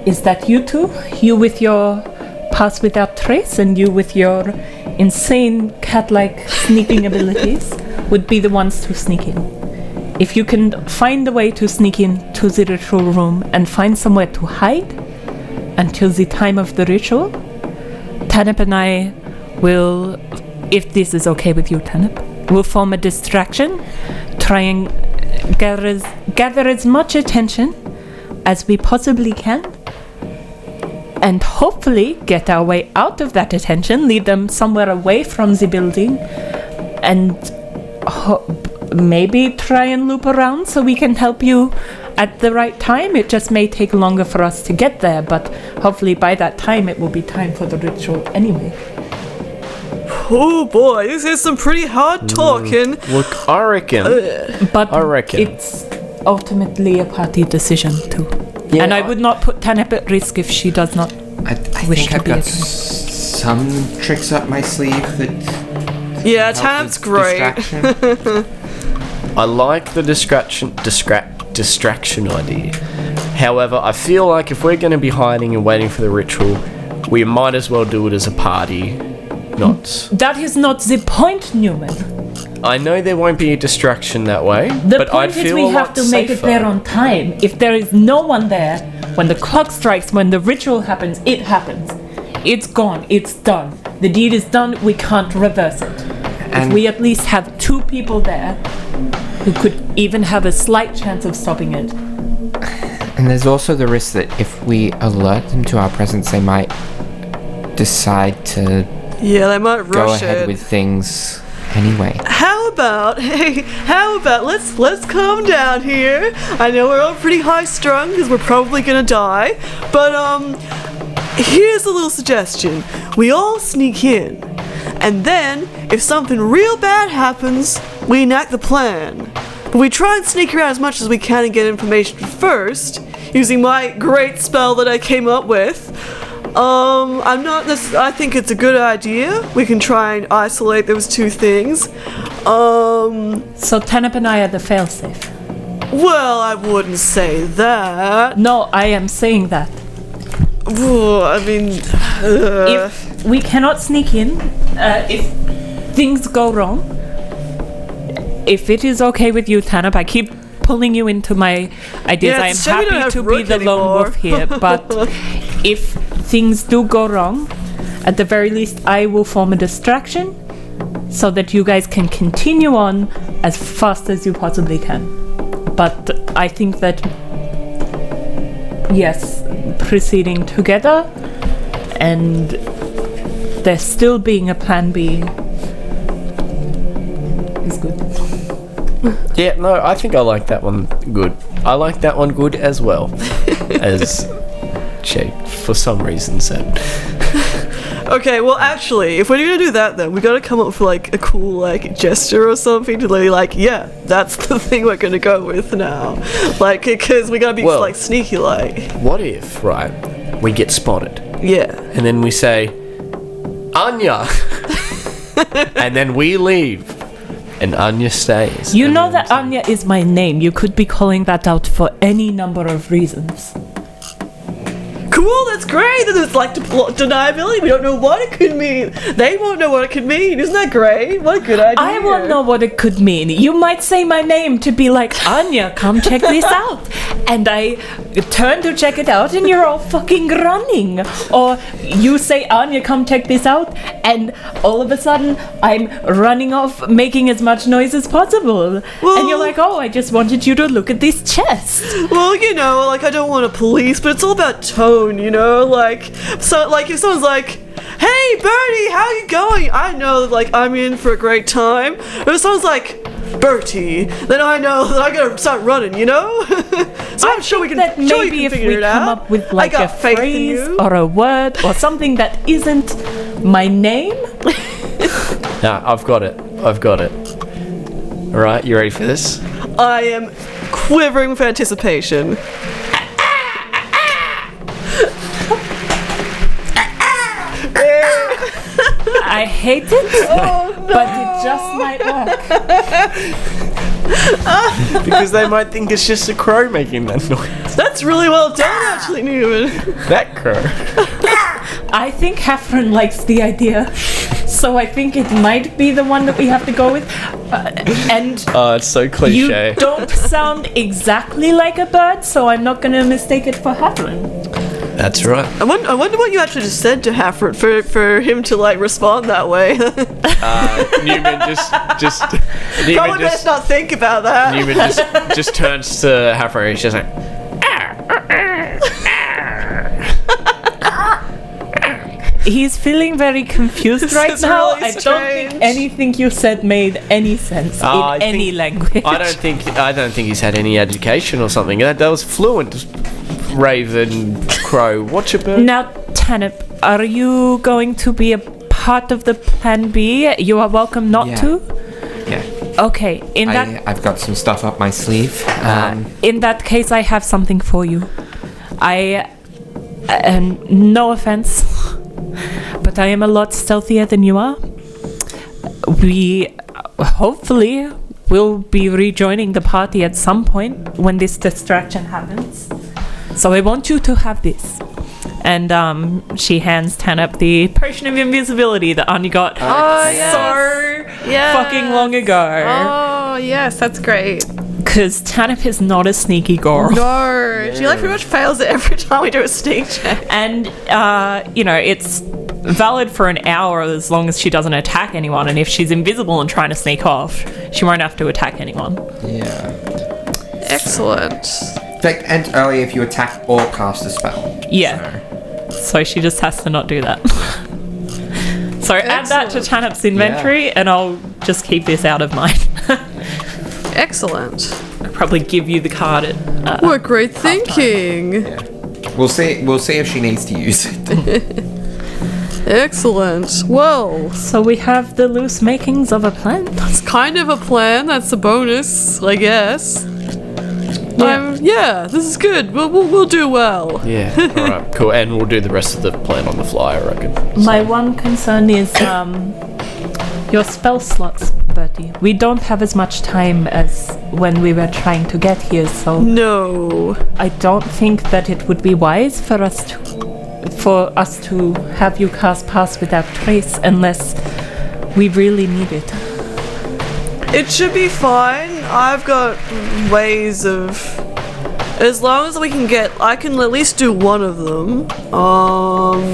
is that you two, you with your pass without trace, and you, with your insane cat-like sneaking abilities, would be the ones to sneak in. If you can find a way to sneak in to the ritual room and find somewhere to hide until the time of the ritual, Tanip and I will, if this is okay with you, Tanip, will form a distraction, try and gather as much attention as we possibly can, and hopefully get our way out of that attention, lead them somewhere away from the building, and maybe try and loop around so we can help you at the right time. It just may take longer for us to get there, but hopefully by that time it will be time for the ritual anyway. Oh boy, this is some pretty hard talking. Look, I reckon. It's ultimately a party decision too. Yeah, and I would not put Tanip at risk if she does not I wish think to I've be got attending. some tricks up my sleeve that Yeah, help Tanip's with great. distraction. I like the distraction idea. However, I feel like if we're going to be hiding and waiting for the ritual, we might as well do it as a party. Not. That is not the point, Neumann. I know there won't be a distraction that way, The but I'd point is feel we a have lot to make it safer. there on time. If there is no one there, when the clock strikes, when the ritual happens, it happens. It's gone. It's done. The deed is done. We can't reverse it. And If we at least have 2 people there who could even have a slight chance of stopping it. And there's also the risk that if we alert them to our presence, they might decide to Yeah, they might go rush ahead it. with things anyway. How about let's calm down here. I know we're all pretty high strung because we're probably gonna die, but here's a little suggestion. We all sneak in, and then if something real bad happens, we enact the plan. But we try and sneak around as much as we can and get information first, using my great spell that I came up with. I think it's a good idea. We can try and isolate those 2 things. So Tanip and I are the failsafe. Well, I wouldn't say that. No, I am saying that. I mean, If we cannot sneak in, if things go wrong, if it is okay with you, Tanip, I keep pulling you into my ideas. Yeah, I am so we don't happy have to be Rook the lone anymore. wolf here, but if things do go wrong, at the very least, I will form a distraction so that you guys can continue on as fast as you possibly can. But I think that, yes, proceeding together and there still being a plan B is good. Yeah, no, I think I like that one good. I like that one good as well. As Shay, for some reason, said. okay, well, actually, if we're gonna do that, then we gotta come up with like a cool like gesture or something to be like, yeah, that's the thing we're gonna go with now. Like, because we gotta be Well- like sneaky, like, What if, right, we get spotted, yeah. and then we say, Anya! And then we leave, and Anya stays. You know that Anya is my name. You could be calling that out for any number of reasons. Cool, that's great. Then it's like deniability. We don't know what it could mean. They won't know what it could mean. Isn't that great? What a good idea. I won't know what it could mean. You might say my name to be like, Anya, come check this out. And I turn to check it out and you're all fucking running. Or you say, Anya, come check this out. And all of a sudden, I'm running off, making as much noise as possible. And you're like, oh, I just wanted you to look at this chest. Well, you know, like, I don't want to police, but it's all about tone, you know? Like, so, like, if someone's like, hey, Bertie, how you going? I know, like, I'm in for a great time. But if someone's like, Bertie, then I know that I gotta start running, you know? So I'm sure we can, that maybe if we come up with like a phrase or a word or something that isn't my name. Nah, I've got it. Alright, you ready for this? I am quivering with anticipation. I hate it, but it just might work. Because they might think it's just a crow making that noise. That's really well done, actually, Neumann. That crow. I think Heffron likes the idea, so I think it might be the one that we have to go with. And Oh, it's so cliche. you don't sound exactly like a bird, so I'm not going to mistake it for Heffron. That's right. I wonder what you actually just said to Hafford for him to like respond that way. Newman just Probably best not think about that. Newman just turns to Haffer and he's just like, He's feeling very confused right is now. really I don't think strange. anything you said made any sense I in any think- language. I don't think he's had any education or something. That was fluent. Raven, crow. What's your bird? Now, Tanip, are you going to be a part of the Plan B? You are welcome not Yeah. to. Yeah. Okay, I've got some stuff up my sleeve. in that case, I have something for you. No offense, but I am a lot stealthier than you are. We hopefully will be rejoining the party at some point when this distraction happens. So I want you to have this. And she hands Tanip the potion of invisibility that Anya got so fucking long ago. Oh, yes, that's great. Because Tanip is not a sneaky girl. No, she like pretty much fails it every time we do a sneak check. And, it's valid for an hour as long as she doesn't attack anyone. And if she's invisible and trying to sneak off, she won't have to attack anyone. Yeah. Excellent. In fact, and early if you attack or cast a spell. Yeah. So she just has to not do that. So add that to Tanip's inventory and I'll just keep this out of mine. Excellent. I'll probably give you the card at... What great thinking. Yeah. We'll see if she needs to use it. Excellent. Well, So we have the loose makings of a plan. it's kind of a plan. That's a bonus, I guess. This is good. We'll do well. Yeah. All right. Cool. And we'll do the rest of the plan on the fly, I reckon. My one concern is your spell slots, Bertie. We don't have as much time as when we were trying to get here, so No. I don't think that it would be wise for us to have you cast Pass Without Trace unless we really need it. It should be fine. I've got ways of... As long as we can I can at least do one of them.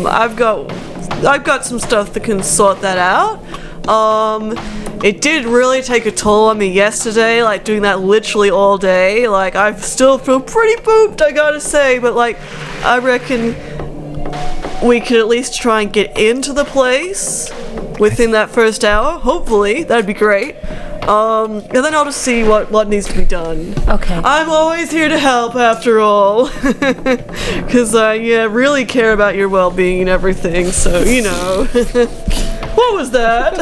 I've got some stuff that can sort that out. It did really take a toll on me yesterday, like doing that literally all day. Like I still feel pretty pooped, I gotta say, but like I reckon we could at least try and get into the place within that first hour. Hopefully, that'd be great. And then I'll just see what needs to be done. Okay. I'm always here to help, after all, because I really care about your well-being and everything. So what was that?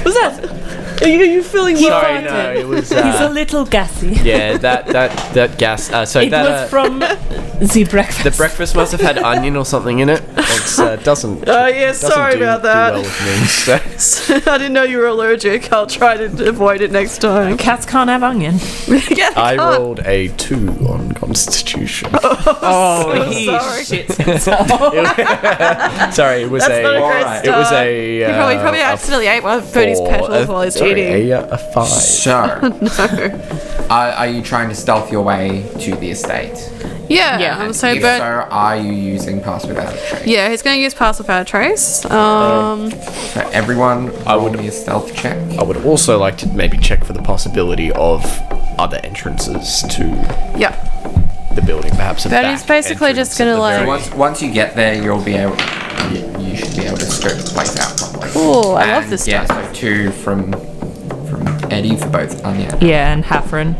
Was that? Are you feeling well? Sorry, no, it was. He's a little gassy. Yeah, that gas. So It that was from the breakfast. the breakfast must have had onion or something in it. It doesn't. Sorry about that. Do well with me, so. I didn't know you were allergic. I'll try to avoid it next time. Cats can't have onion. Yeah, I can't. rolled a 2 on Constitution. Oh, he sorry. shits himself. Sorry, it was That's not a great Alright. It was start. a. He probably accidentally ate one of Bertie's petals while he's eating. A 5. So, are you trying to stealth your way to the estate? Yeah. So If Bert. so, are you using Pass Without a Trace? Yeah, he's going to use Pass Without a Trace. So everyone, roll me a stealth check. I would also like to maybe check for the possibility of other entrances to Yeah. the building, perhaps. A Bertie's back basically entrance just gonna, at the like- very- Once you get there, you'll be able. You should be able to scope the place out properly. Cool, I love And, this yeah, stuff. so 2 from Eddie for both Anya. Yeah, and Hafren.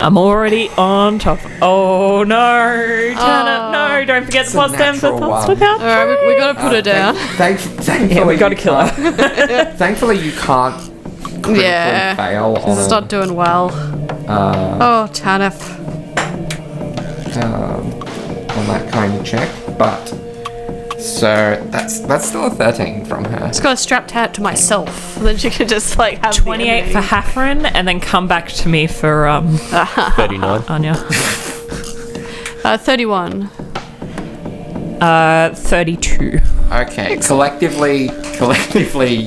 I'm already on top. Oh no, Tana, no! Don't forget the plus 10 for natural Pass one. Without. Alright, we got to put her down. Thankfully, Yeah, we gotta you kill her. can't- Thankfully, you can't critically Yeah. fail It's on not doing well. Oh, Tanif. on that kind of check, but so that's still a 13 from her. Just got a strapped hat to myself. Then she can just like have 28 for Hafren, and then come back to me for 39. Anya. 31. 32. Okay, collectively,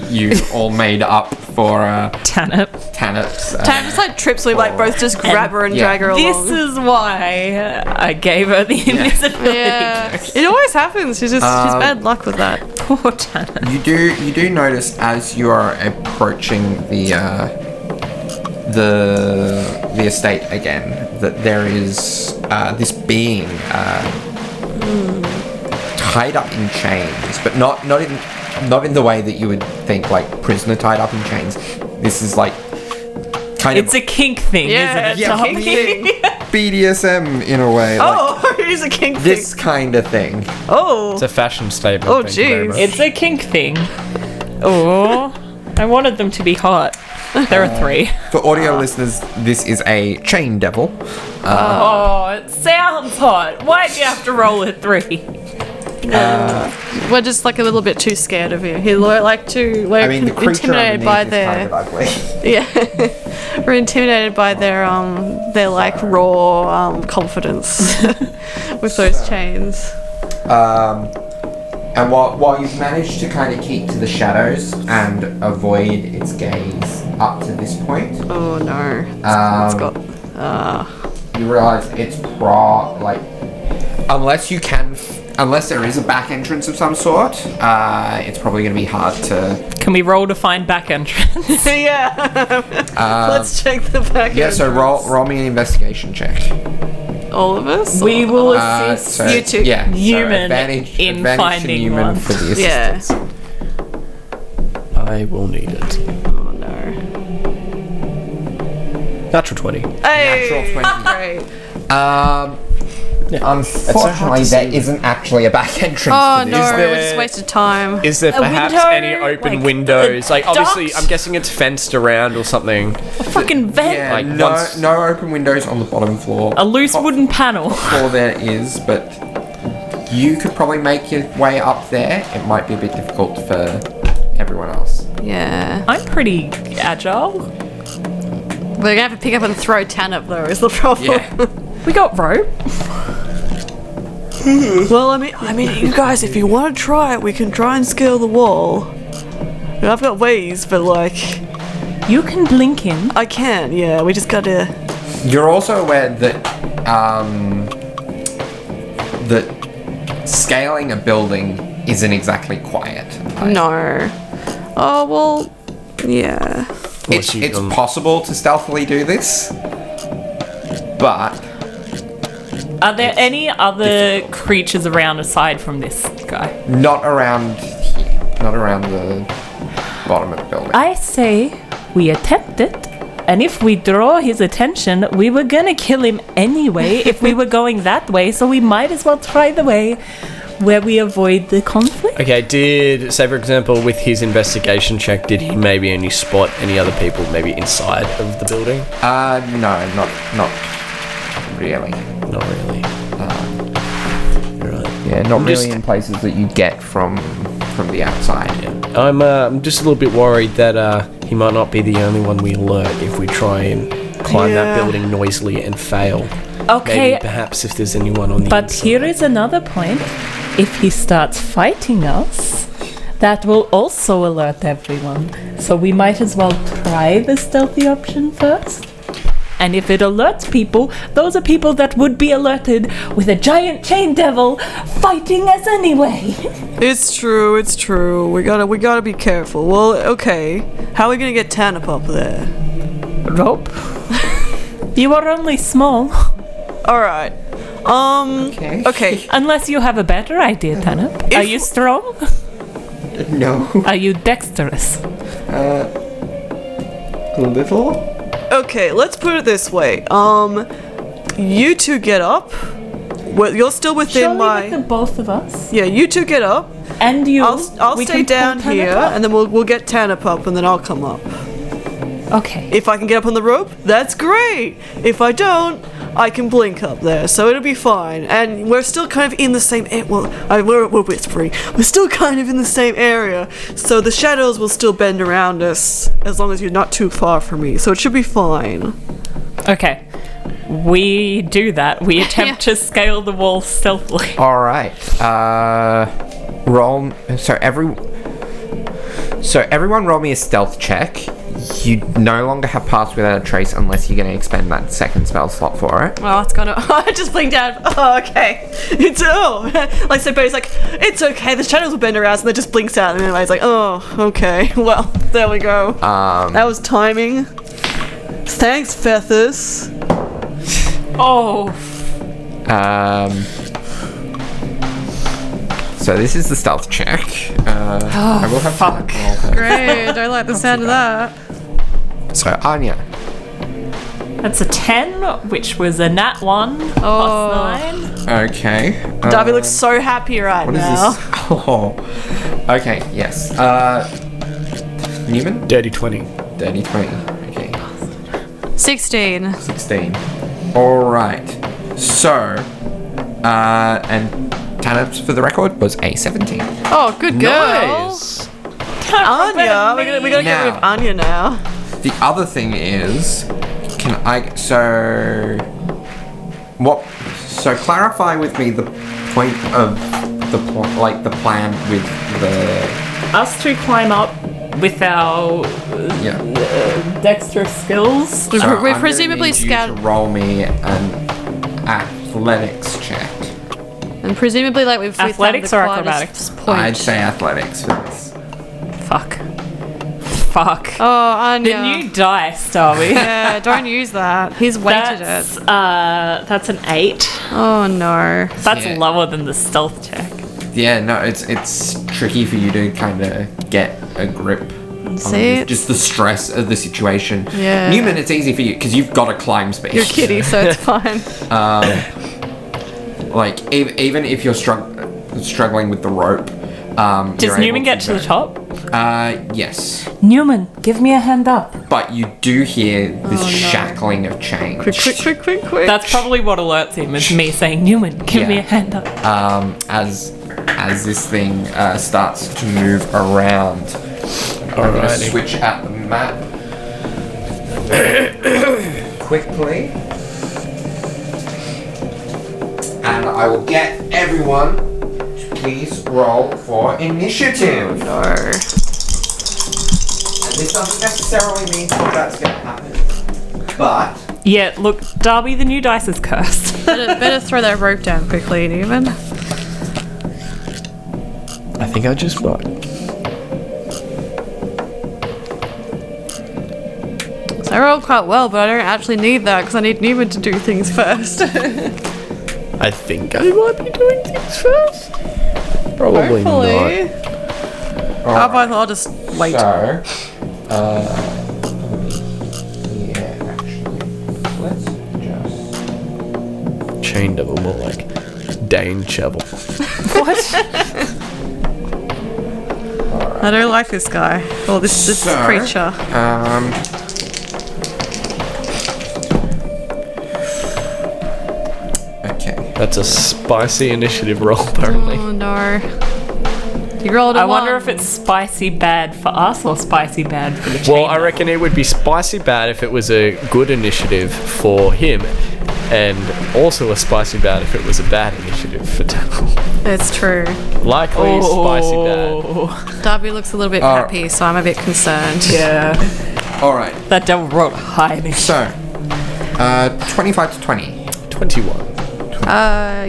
you all made up for Tanip. Tanip's. It's like trips we like both just grab her and yeah. drag her along. This is why I gave her the invisibility. Yeah, it always happens. She's bad luck with that. Poor Tanip. You do notice as you are approaching the estate again that there is this being tied up in chains, but not in the way that you would think, like prisoner tied up in chains. This is like kind of. It's a kink thing, isn't it? Yeah, Tommy? BDSM in a way. Like it is a kink thing. this kind of thing. Oh. It's a fashion statement. Oh, thank you very jeez. much. It's a kink thing. Oh, I wanted them to be hot. There are 3. For audio listeners, this is a chain devil. Oh, it sounds hot. Why'd you have to roll a 3? We're just like a little bit too scared of you. We're The creature intimidated by underneath is their kind of ugly. yeah. We're intimidated by their like raw confidence with those chains. And while you've managed to kind of keep to the shadows and avoid its gaze up to this point, Oh no! It's got. you realise it's unless there is a back entrance of some sort, it's probably going to be hard to. Can we roll to find back entrance? Yeah. Let's check the back. Yeah, so roll me an investigation check. All of us. We will assist So, you two. Yeah, Newman so advantage in to finding Newman one. for the Yeah. assistance. I will need it. Oh no! Natural 20. Hey. Natural 20. Great. Unfortunately, there isn't actually a back entrance Oh to no! this. We just wasted time. Is there perhaps window, any open like, windows? a Like, obviously, duct? I'm guessing it's fenced around or something. A fucking vent. Yeah, Like, no, once- no open windows on the bottom floor. A loose wooden panel. Floor there is, but you could probably make your way up there. It might be a bit difficult for everyone else. Yeah. I'm pretty agile. We're gonna have to pick up and throw Tanip though. Is the problem? Yeah. We got rope. Well, I mean, you guys, if you want to try it, we can try and scale the wall. And I've got ways, but like, You can blink in. I can. Yeah, we just gotta. You're also aware that that scaling a building isn't exactly quiet. No. Oh well. Yeah. Unless you It's can- possible to stealthily do this, but Are there any other creatures around aside from this guy? not around here, not around the bottom of the building. I say we attempt it, and if we draw his attention, we were gonna kill him anyway if we were going that way, so we might as well try the way where we avoid the conflict. Okay, say for example, with his investigation check, did he maybe only spot any other people maybe inside of the building? No, not really. Not really. Right. Yeah, not just- really in places that you get from the outside. I'm just a little bit worried that he might not be the only one we alert if we try and climb that Yeah. building noisily and fail. Okay, Maybe perhaps if there's anyone on the but inside. here is another point. If he starts fighting us, that will also alert everyone. So we might as well try the stealthy option first. And if it alerts people, those are people that would be alerted with a giant chain devil fighting us anyway. It's true. It's true. We gotta be careful. Well, okay. How are we gonna get Tanip up there? Rope? You are only small. All right. Okay. Unless you have a better idea, Tanip. Are you strong? No, Are you dexterous? a little. Okay, let's put it this way. You two get up. Well, you're still within Surely my. with the both of us. Yeah, you two get up. And you. I'll we stay can pull down Tanip here, up. and then we'll get Tanip up, and then I'll come up. Okay. If I can get up on the rope, that's great. If I don't, I can blink up there, so it'll be fine. And we're still kind of in the same. We're whispering. We're still kind of in the same area, so the shadows will still bend around us as long as you're not too far from me. So it should be fine. Okay. we do that. We attempt to scale the wall stealthily. All right. Roll. So everyone roll me a stealth check. You no longer have Pass Without a Trace unless you're going to expend that second spell slot for it. Oh, it's gonna. I just blinked out. Oh, okay. It's like so. Bo's like, it's okay. The shadows will bend around, and it just blinks out, and then it's like, oh, okay. Well, there we go. That was timing. Thanks, Fethus. Oh. So this is the stealth check. I will have fuck. Great. I like the sound of that. So Anya. That's a 10, which was a nat 1 plus 9. Okay. Darby looks so happy right What is now. this? Oh. Okay. Yes. Neumann. Dirty 20. Dirty 20. Okay. 16. 16. All right. So, and Tannis, for the record, was a 17. Oh, good girl. Nice. Anya, we gotta get rid of Anya now. The other thing is, clarify with me the point of the plan with the... Us to climb up with our dexterous skills. So We're I'm presumably gonna need you to roll me an athletics check. And presumably, like, we've Athletics found or the acrobatics? quietest point. I'd say athletics for this. Fuck. Oh, Anya. The new dice, Darby. Yeah, don't use that. He's weighted That's, it. that's an 8. Oh, no. That's Yeah. lower than the stealth check. Yeah, no, it's tricky for you to kind of get a grip on See? just the stress of the situation. Yeah. Neumann, it's easy for you because you've got a climb speed. You're kitty, so it's fine. Like even if you're struggling with the rope, Does Neumann get to the top? Yes, Neumann, give me a hand up. but you do hear this shackling of chain. Quick. That's probably what alerts him, is me saying, Neumann, give me a hand up. As this thing starts to move around. I'm going to switch out the map quickly. And I will get everyone to please roll for initiative. No. And this doesn't necessarily mean that's going to happen. But... Yeah, look, Darby, the new dice is cursed. better throw that rope down quickly, Neumann. I think I just might. So I rolled quite well, but I don't actually need that because I need Neumann to do things first. I think I might be doing things first. Probably Hopefully. not. Otherwise, I'll just wait. So, yeah, actually, let's just... Chain devil, more like Dane shovel. What? I don't like this guy. Or this creature. Okay. That's a spicy initiative roll, apparently. Oh no. You rolled a I wonder one. if it's spicy bad for us or spicy bad for the chain. Well, I reckon it would be spicy bad if it was a good initiative for him, and also a spicy bad if it was a bad initiative for Devil. It's true. Likely spicy bad. Darby looks a little bit happy, so I'm a bit concerned. Yeah. Alright, That devil rolled high initiative. so, 25 to 20. 21.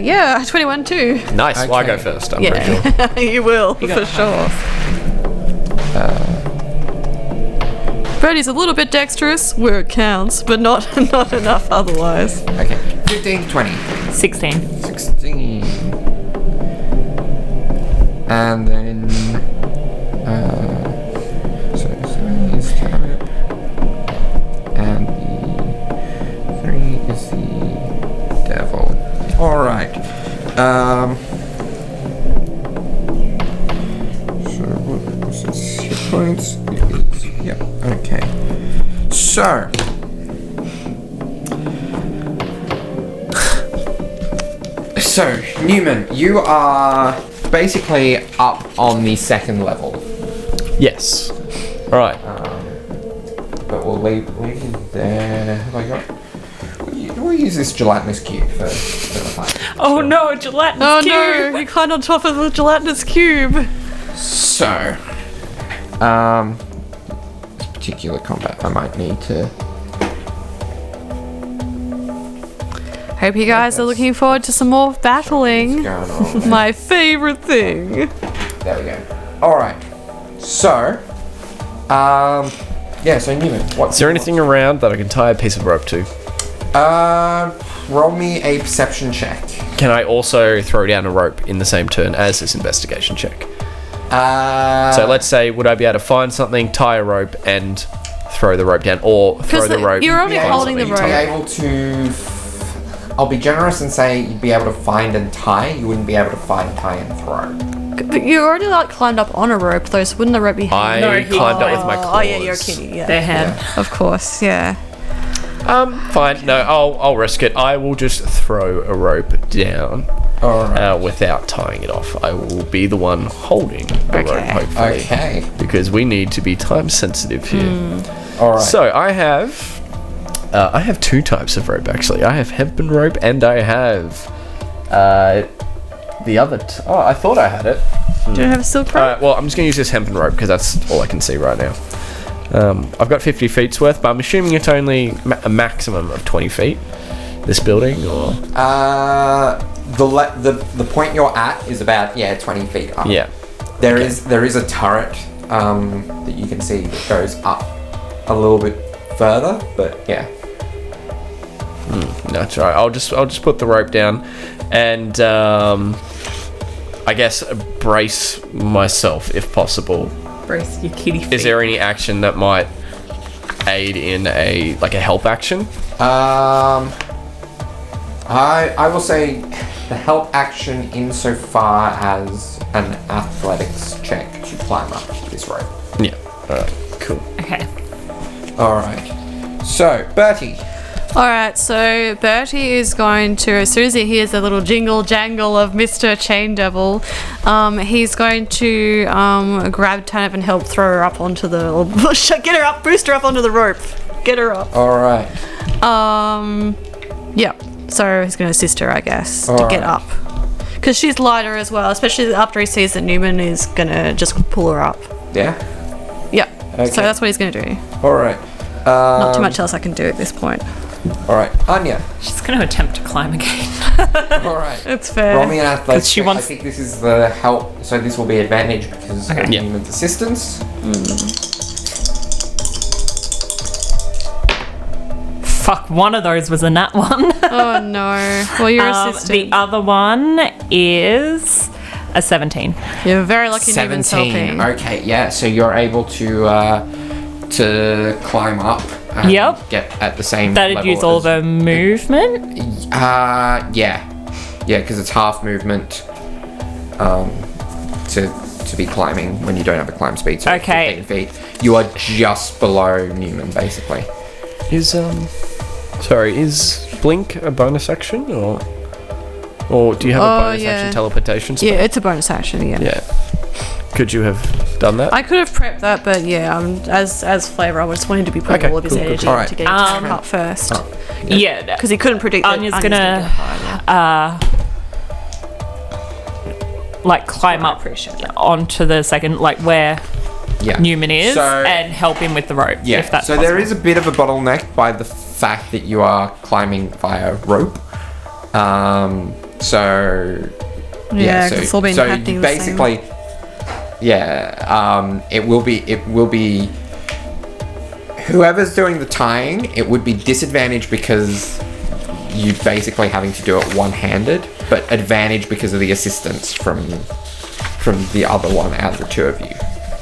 Yeah, 21 too. Nice. Well, I go Okay. first, I'm pretty sure. Yeah, you will, got for sure. Birdie's a little bit dexterous where it counts, but not enough otherwise. Okay, 15 to 20. 16. 16. And then, so 7 is target. And the 3 is the devil. Alright. So what was this? Hit points? It is, yep, okay. So. So, Neumann, you are basically up on the second level. Yes. Alright. But we'll leave you there. Have I got... we'll use this gelatinous cube for the fight. Oh no, gelatinous cube. Oh no, you climbed on top of the gelatinous cube. So, this particular combat, I might need to. Hope you guys are looking forward to some more battling. What's going on there? My favorite thing. There we go. All right. So, yeah. So Neumann, Is there anything around that I can tie a piece of rope to? Roll me a perception check. Can I also throw down a rope in the same turn as this investigation check? So let's say, would I be able to find something, tie a rope, and throw the rope down, or throw the rope? You're only holding the You'd be rope. able to. I'll be generous and say you'd be able to find and tie. You wouldn't be able to find, tie, and throw. But you already climbed up on a rope though, so wouldn't the rope be hanging? I climbed up with my claws. Oh yeah, you're kidding. Yeah. Their hand. Of course, yeah. Fine. No, I'll risk it. I will just throw a rope down. All right. Without tying it off. I will be the one holding the rope, hopefully. Okay. Because we need to be time sensitive here. All right. So I have two types of rope actually. I have hempen rope and I have the other. I thought I had it. Do you have a silk rope? Well, I'm just going to use this hempen rope because that's all I can see right now. I've got 50 feet's worth, but I'm assuming it's only a maximum of 20 feet. This building, or the point you're at is about 20 feet up. yeah. There is a turret that you can see that goes up a little bit further, but yeah. No, that's all right. I'll just put the rope down, and I guess brace myself if possible. Brace your kitty feet. Is there any action that might aid in a help action? I will say the help action insofar as an athletics check to climb up this rope. Yeah. Alright, cool. Okay. Alright. So, Bertie. Alright, so Bertie is going to, as soon as he hears the little jingle jangle of Mr. Chain Devil, he's going to grab Tanip and help throw her up onto the, or get her up, boost her up onto the rope. Get her up. Alright. Yeah. So he's going to assist her, I guess, to get Alright. up. Because she's lighter as well, especially after he sees that Neumann is going to just pull her up. Yeah? Yeah. Okay. So that's what he's going to do. Alright. Not too much else I can do at this point. Alright. Anya. She's going to attempt to climb again. Alright. It's fair. Roll me an athletics she check. wants- I think this is the help, so this will be advantage because of Yeah. Newman's assistance. Fuck, one of those was a nat one. Oh no. Well, you're assistant. The other one is a 17. You're very lucky Neuman's 17. helping. Okay, yeah. So you're able to climb up. And Yep. Get at the same. That'd level use all as the movement. Yeah, because it's half movement. To be climbing when you don't have a climb speed. So Okay. 15 feet. You are just below Neumann, basically. Is blink a bonus action or do you have a bonus action teleportation spell? Yeah, it's a bonus action, yeah. Yeah. Could you have done that? I could have prepped that, but yeah, as Flavor, I just wanted to be putting Okay, all of his cool, energy cool. Alright. to get him up first. Yeah. Because he couldn't predict that Anya's Anya's gonna get higher. climb up Appreciate that. onto the second, where Yeah. Neumann is, So- and help him with the rope. Yeah. If that's so possible. there is a bit of a bottleneck by the fact that you are climbing via rope. So Yeah, 'cause it's all been happening the same. basically. Yeah. It will be. Whoever's doing the tying, it would be disadvantaged because you basically having to do it one-handed, but advantage because of the assistance from the other one out of the two of you.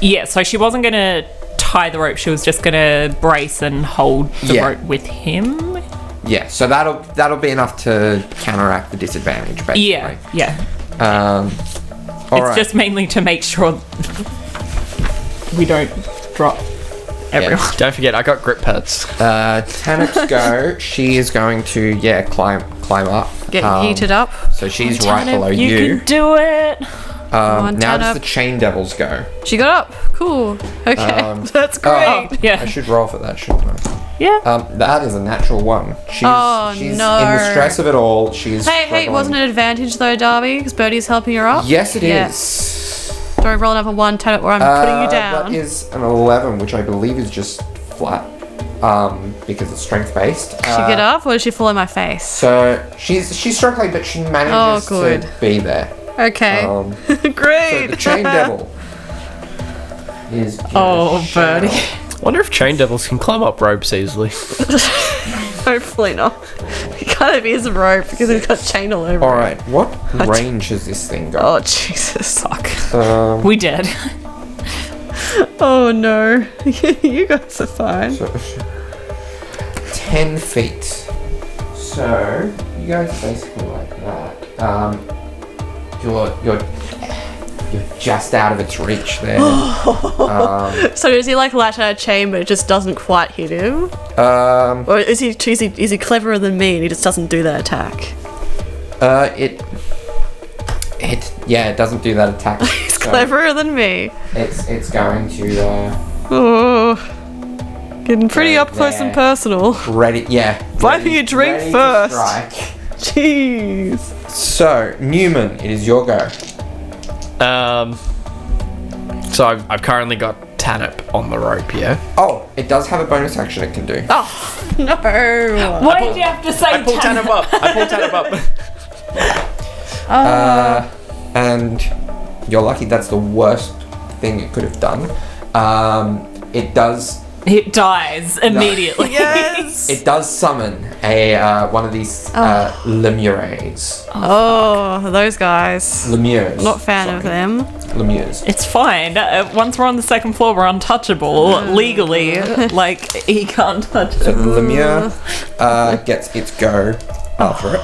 Yeah, so she wasn't going to tie the rope. She was just going to brace and hold the Yeah. rope with him. Yeah, so that'll be enough to counteract the disadvantage, basically. Yeah. All It's right. just mainly to make sure we don't drop everyone. Don't forget, I got grip pads. Tanip's go. She is going to climb up. Get heated up. So she's right below You you. can do it. on, Now does Tanip. the chain devils go? She got up. Cool. Okay. That's great. Yeah. I should roll for that, shouldn't I? Yeah. That is a natural one. She's Oh, in no. the stress of it all. She's Hey, struggling. wasn't it an advantage though, Darby? Because Birdie's helping her up? Yes, it Yeah. is. Don't roll another 1, turn it, or I'm putting you down. That is an 11, which I believe is just flat. Because it's strength based. Does she get up, or does she fall in my face? So she's struggling, but she manages good. to be there. Okay. So Great. the chain devil is. Oh, Birdie. Wonder if chain devils can climb up ropes easily. Hopefully not. He kind of is a rope because he's got chain all over. All right, what range has this thing got? Oh Jesus! Fuck. We did. Oh no! You guys are fine. So, 10 feet. So you guys are basically like that. You're just out of its reach there. So does he like latch out a chain, but it just doesn't quite hit him? Or is he cleverer than me and he just doesn't do that attack? It doesn't do that attack. He's cleverer than me. It's going to Oh, getting pretty up close and personal. ready. Yeah. Buy me a drink ready to first. strike. Jeez. So Neumann, it is your go. So I've currently got Tanip on the rope, yeah? Oh, it does have a bonus action it can do. Oh no. Why did you have to say I pulled Tanip up. I pulled Tanip up. And you're lucky that's the worst thing it could have done. It It dies immediately. Yes. It does summon a one of these lemures. Oh, those guys. Lemures. Not fan of them. Lemures. It's fine. Once we're on the second floor, we're untouchable legally. Like he can't touch So it. the lemure gets its go after it,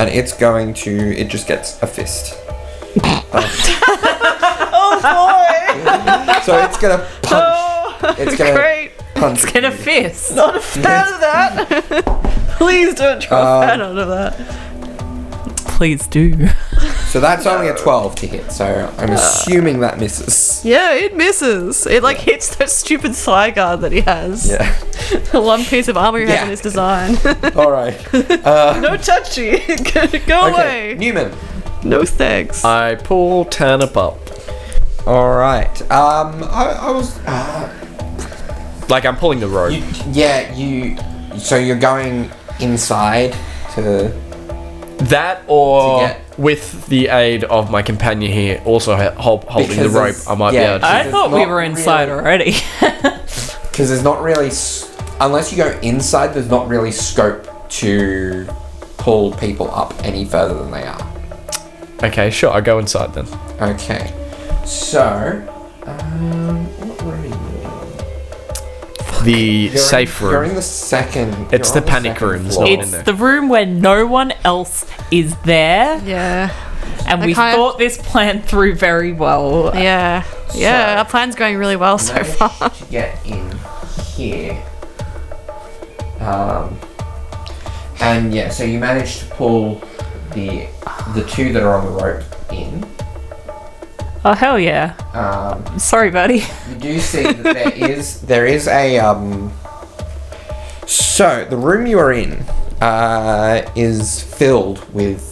and it's going to. It just gets a fist. Oh boy. So it's gonna punch. It's gonna Great. punch. Get a fist. Not a fan of that. Please don't try a fan out of that. Please do. So that's only a 12 to hit. So I'm assuming that misses. Yeah, it misses. It like hits that stupid side guard that he has. Yeah. The one piece of armor he has Yeah. in his design. All right. No touchy. Go Okay. away. Newman. No thanks. I pull Tanip up. All right. I was. Like I'm pulling the rope. So you're going inside to. That or To get- with the aid of my companion here also holding the Because rope, it's- I might yeah, be able to. I It's thought we not were inside really- already. Because there's not really. Unless you go inside, there's not really scope to pull people up any further than they are. Okay, sure, I'll go inside then. Okay. So. What room are you in? The safe You're room. in the second. It's you're the on panic second room, it's floor. not in It's there. the room where no one else is there, Yeah. and I we kind of- thought this plan through very well. Yeah. Yeah, So- our plan's going really well so Managed far. to get in here. And yeah, so you managed to pull the two that are on the rope in. Oh hell yeah! Sorry, buddy. You do see that there is a So the room you are in is filled with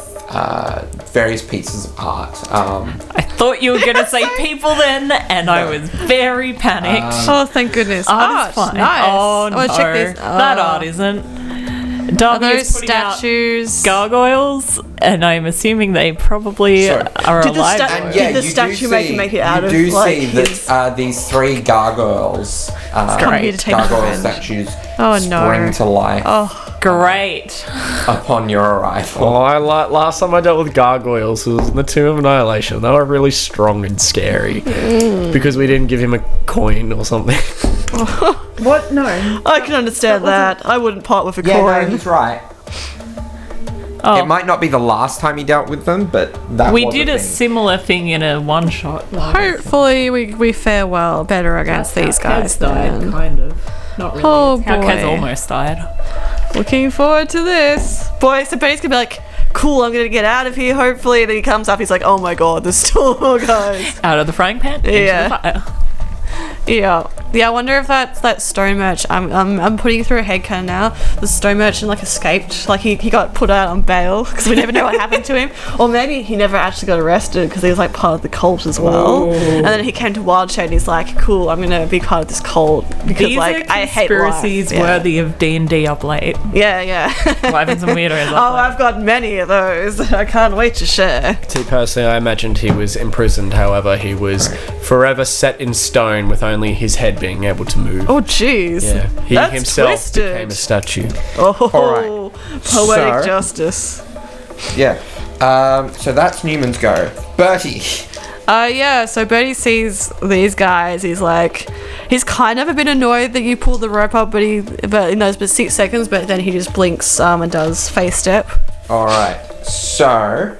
various pieces of art. I thought you were gonna say people then, and I was very panicked. Oh, thank goodness. Art is fine. Nice. Oh I no, wanna check this. that Oh. art isn't. Are Darby those is putting out statues? gargoyles, and I'm assuming they probably So, are did the alive. sta- And Did yeah, the you statue do make see, it make it out you of, do like, see his- that these three gargoyles, Great. Here to take gargoyle revenge. statues, Oh, no. spring to life Great. upon your arrival. Oh, last time I dealt with gargoyles was in the Tomb of Annihilation. They were really strong and scary because we didn't give him a coin or something. What? No. I can understand that. I wouldn't part with a Yeah, no, coin. he's right. Oh, It might not be the last time he dealt with them, but that we was did a a thing. similar thing in a one shot. Hopefully we fare well better against these guys then. kind of. Not really. Oh, How Kez boy. almost died. Looking forward to this. Boy, so Benny's gonna be like, cool, I'm gonna get out of here, hopefully. Then he comes up, he's like, oh my god, there's still more guys. Out of the frying pan. Into Yeah. the fire. Yeah. Yeah, I wonder if that stone merch. I'm putting through a headcanon now. The stone merchant like escaped, like he got put out on bail because we never know what happened to him, or maybe he never actually got arrested because he was like part of the cult as well. Ooh. And then he came to Wildshade and he's like, "Cool, I'm gonna be part of this cult because These like are I hate life." conspiracies worthy of D&D up late. Yeah. Wyverns and Weirdos up Oh, late. I've got many of those. I can't wait to share. See, personally, I imagined he was imprisoned. However, he was forever set in stone with only his head being able to move. Oh, jeez. Yeah, he That's himself twisted. became a statue. Oh, All poetic So- justice. Yeah. So that's Newman's go. Bertie. Yeah, so Bertie sees these guys. He's kind of a bit annoyed that you pull the rope up, but in those 6 seconds, but then he just blinks and does face step. All right. So,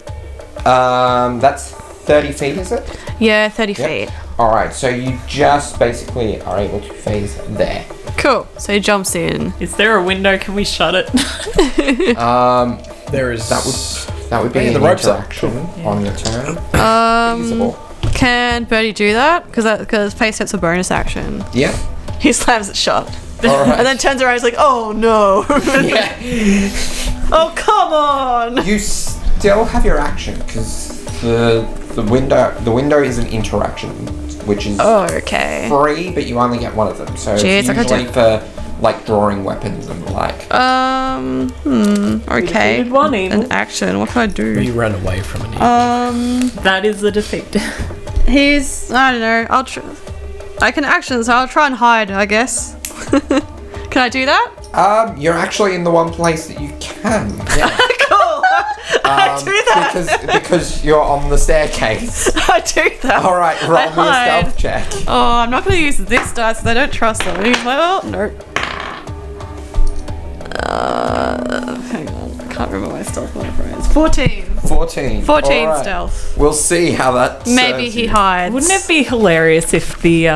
that's 30 feet, is it? Yeah, 30 Yep. feet. All right. So you just basically are able to phase there. Cool. So he jumps in. Is there a window? Can we shut it? There is That would be Yeah, an the rope's up. interaction on your turn. Feasible. Can Bertie do that? Because face step's a bonus action. Yeah. He slams it shut. All right. And then turns around and he's like, oh no. Yeah. Oh, come on. You still have your action because the window is an interaction, which is Oh, okay. free, but you only get one of them. So Jeez, it's I could usually for like drawing weapons and the like. Okay. Defeated one evil. An action. What can I do? You ran away from an That is the defeat. He's, I don't know, I can action, so I'll try and hide, I guess. Can I do that? You're actually in the one place that you can. Yeah. Cool. I do that. because you're on the staircase. I do that. All right, roll me a hide. stealth check. Oh, I'm not going to use this dice because I don't trust them. He's like, oh, no. Hang on. I can't remember my stealth modifier is. 14. 14. 14 All right. stealth. We'll see how that. Maybe serves he you. hides. Wouldn't it be hilarious if the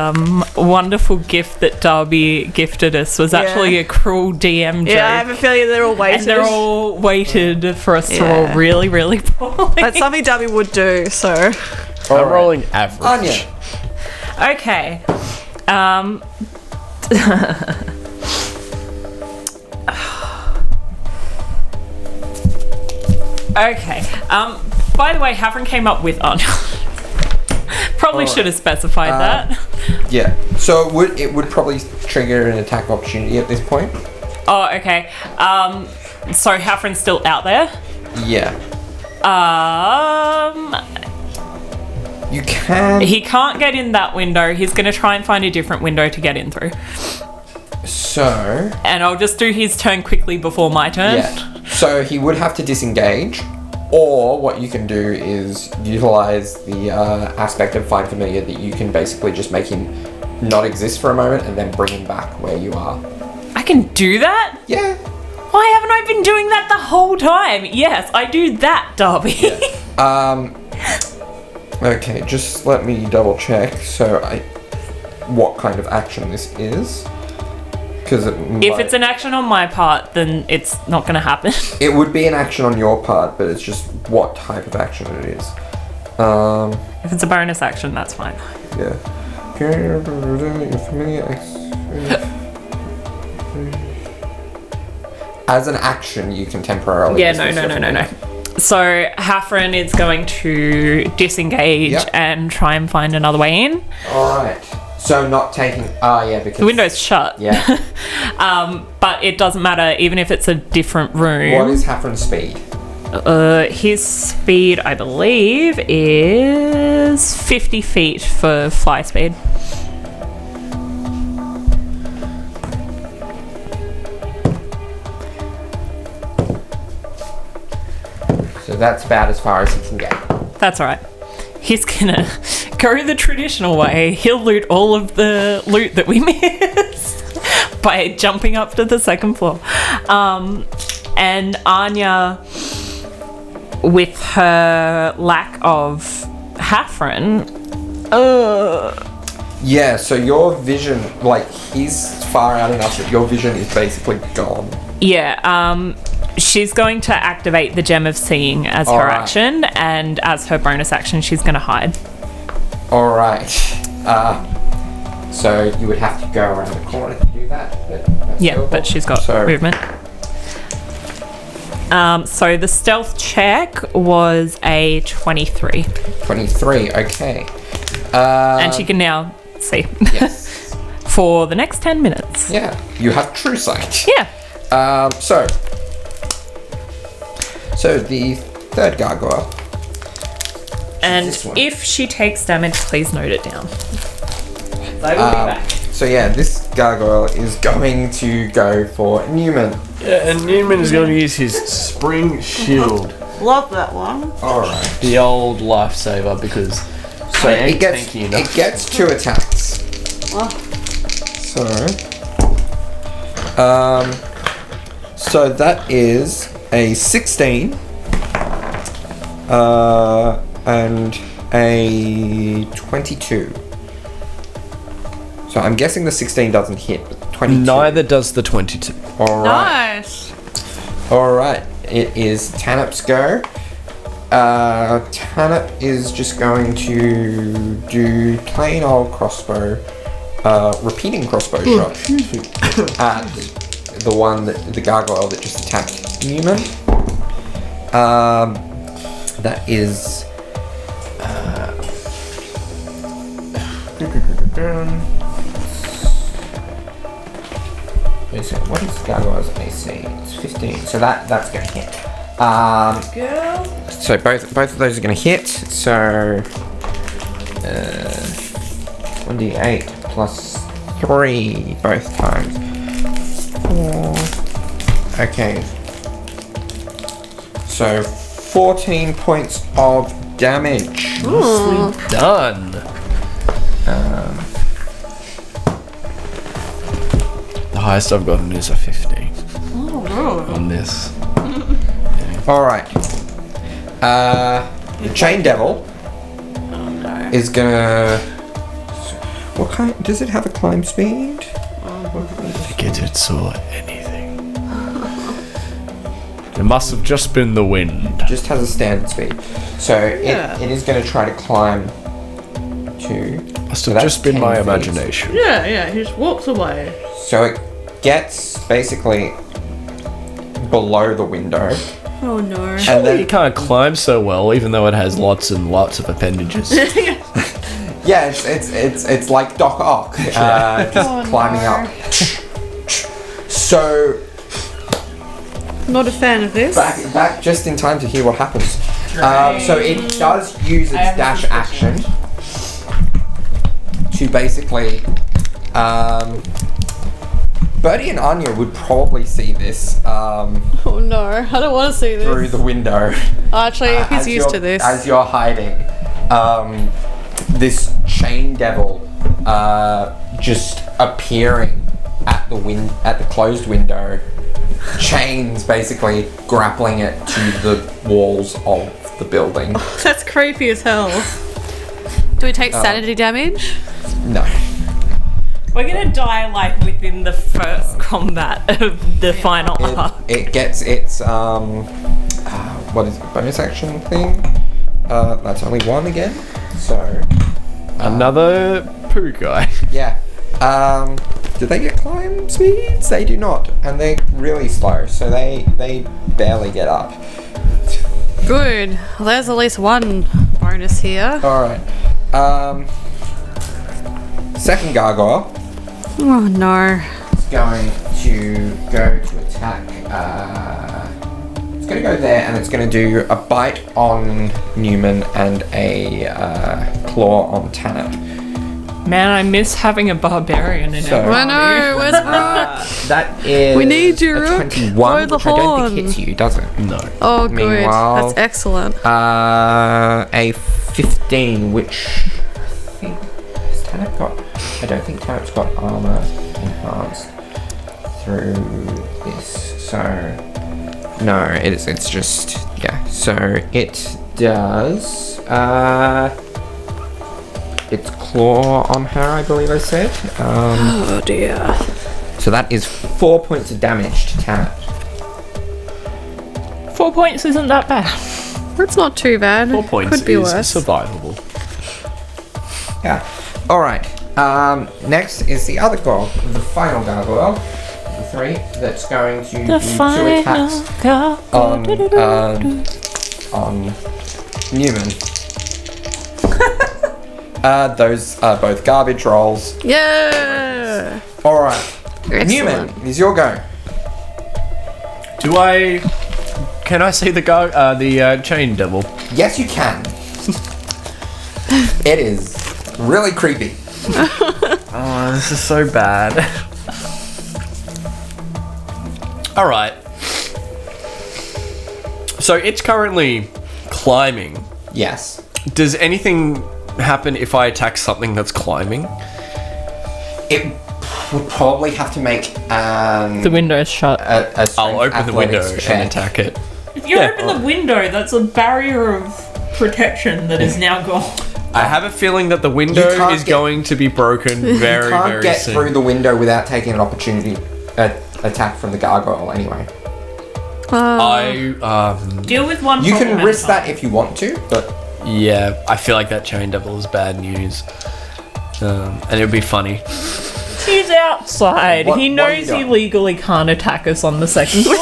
wonderful gift that Darby gifted us was actually a cruel DM joke? Yeah, I have a feeling they're all waiting. and they're all waited for us to roll Yeah. really, really poorly. That's something Darby would do, so. All I'm right. rolling average. Anya. Okay. Okay. By the way, Havren came up with Anya. Probably should have specified that. Yeah. So it would probably trigger an attack of opportunity at this point. Oh, okay. So Havren's still out there. Yeah. Um, You can. he can't get in that window. He's going to try and find a different window to get in through. So. And I'll just do his turn quickly before my turn. Yeah. So he would have to disengage, or what you can do is utilize the aspect of Find Familiar that you can basically just make him not exist for a moment and then bring him back where you are. I can do that? Yeah. Why haven't I been doing that the whole time? Yes, I do that, Darby. Okay, just let me double check. So what kind of action this is? Because If it's an action on my part, then it's not going to happen. it would be an action on your part, but it's just what type of action it is. If it's a bonus action, that's fine. Yeah. Your familiar as an action, you can temporarily. Yeah, dismiss your no. familiar. So Hafren is going to disengage Yep. and try and find another way in. All right. So not taking. Yeah, because The window's shut. Yeah. But it doesn't matter, even if it's a different room. What is Hafren's speed? His speed, I believe, is 50 feet for fly speed. So that's about as far as he can get. That's all right. He's gonna go the traditional way. He'll loot all of the loot that we missed by jumping up to the second floor. And Anya, with her lack of Hafren, Yeah. So your vision, like he's far out enough that your vision is basically gone. she's going to activate the Gem of Seeing as her Alright. action, and as her bonus action, she's going to hide. All right. So you would have to go around the corner to do that. But that's Yeah, doable. but she's got movement. So the stealth check was a 23. 23, okay. And she can now see. Yes. For the next 10 minutes. Yeah, you have true sight. Yeah. So the third gargoyle. And This one. if she takes damage, please note it down. I will be back. So yeah, this gargoyle is going to go for Neumann. Yeah, and Neumann is going to use his spring shield. Love that one. Alright. The old lifesaver, because So I ain't it gets tanky enough. it gets 2 attacks. Oh. So that is a 16 and a 22. So I'm guessing the 16 doesn't hit, but 22. Neither does the 22. Alright. Nice. Alright. It is Tanip's go. Tanip is just going to do plain old crossbow, repeating crossbow shot at the one the gargoyle that just attacked Neumann. That is. What is gargoyle's AC? It's 15. So that's going to hit. So both of those are going to hit. So 1d8 plus 3 both times. 4. Okay. So 14 points of damage. Nicely done. The highest I've gotten is a 15 on this. All right. The chain devil is gonna. What kind? Does it have a climb speed? Forget it saw anything. It must have just been the wind. Just has a standard speed. So it is gonna try to climb to. Must so have that's just been 10 my feet. imagination. Yeah, he just walks away. So it gets basically below the window. Oh no. And Surely then- you can't climb so well, even though it has lots and lots of appendages. Yeah, it's like Doc Ock, just climbing up. So Not a fan of this. back just in time to hear what happens. So it does use its dash action to basically. Bertie and Anya would probably see this Oh no, I don't want to see through this. the window. Actually, he's as used you're- to this. As you're hiding, this chain devil just appearing at the closed window, chains basically grappling it to the walls of the building. That's creepy as hell. Do we take sanity damage? No. We're gonna die like within the first combat of the final arc. It gets its what is it, bonus action thing? That's only 1 again. So Another poo guy. yeah. Do they get climb speeds? They do not, and they're really slow, so they barely get up. Good. Well, there's at least one bonus here. All right. Second gargoyle Oh no. is going to go to attack. It's going to go there, and it's going to do a bite on Neumann and a claw on Tanner. Man, I miss having a barbarian in So- our I know. Where's Brooke? That is We need you, a Rook. 21, Blow the which I don't think horn. hits you, does it? No. Oh, good. Meanwhile- That's excellent. A 15, which I think has Tanip got. I don't think Tanip's got armor enhanced through this. So no, it's just yeah. So it does. It's claw on her, I believe I said. Oh dear. So that is 4 points of damage to Tanip. 4 points isn't that bad. That's not too bad. 4 points Could be is worse. survivable. Yeah. All right. Next is the other goal, the final gargoyle, the 3 that's going to do 2 attacks on Neumann. Those are both garbage rolls. Yeah. All right, Excellent. Neumann, is your go. Can I see the chain devil? Yes, you can. It is really creepy. Oh, this is so bad. All right. So it's currently climbing. Yes. Does anything happen if I attack something that's climbing? It would probably have to make The window's shut. I'll open the window and attack it. If you open the window, that's a barrier of protection that is now gone. I have a feeling that the window is going to be broken very, very soon. You can't get through the window without taking an opportunity attack from the gargoyle anyway. Deal with one. You can risk that if you want to, but yeah, I feel like that chain devil is bad news, and it would be funny. He's outside. He knows what he legally can't attack us on the second floor.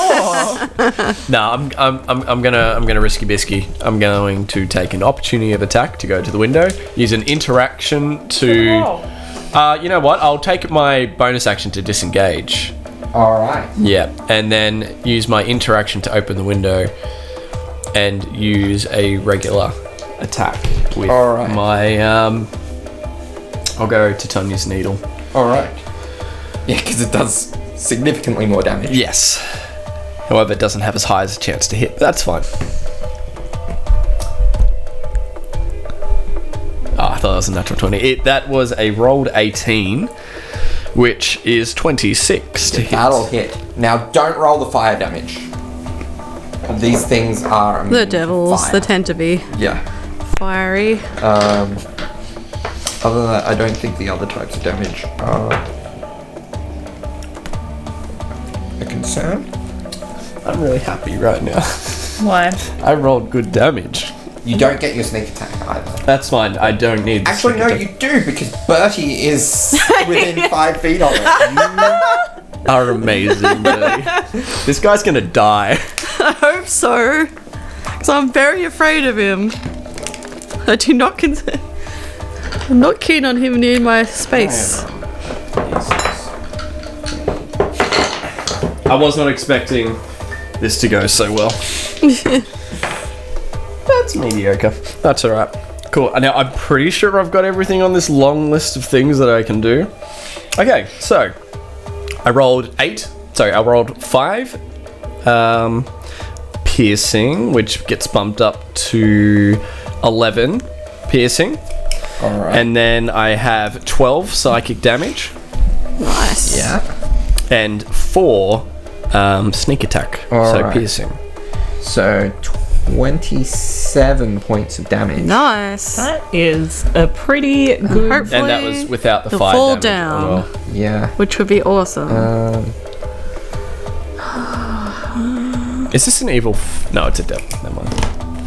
No, I'm gonna risky bisky. I'm going to take an opportunity of attack to go to the window. Use an interaction to. You know what? I'll take my bonus action to disengage. all right. Yeah, and then use my interaction to open the window, and use a regular attack with my. I'll go to Tanya's needle. All right. Yeah, because it does significantly more damage. Yes. However, it doesn't have as high as a chance to hit, but that's fine. I thought that was a natural 20. That was a rolled 18, which is 26 to hit. That'll hit. Now, don't roll the fire damage. These things are immune The to devils, fire. they tend to be Yeah. fiery. Other than that, I don't think the other types of damage are a concern. I'm really happy right now. Why? I rolled good damage. You don't get your sneak attack either. That's fine. I don't need. Actually, no, you do, because Bertie is within 5 feet of it. You are amazing, Bertie. This guy's gonna die. I hope so, because I'm very afraid of him. I do not I'm not keen on him near my space. I was not expecting this to go so well. That's mediocre. That's alright. Cool. Now, I'm pretty sure I've got everything on this long list of things that I can do. Okay, so I rolled 5 piercing, which gets bumped up to 11 piercing. All right. And then I have 12 psychic damage. Nice. Yeah. And 4 sneak attack. Alright. Piercing. So 27 points of damage. Nice. That is a pretty good. Hopefully And that was without the he'll 5 fall damage. down. as well. Yeah. Which would be awesome. Is this an evil? No, it's a devil. Never mind.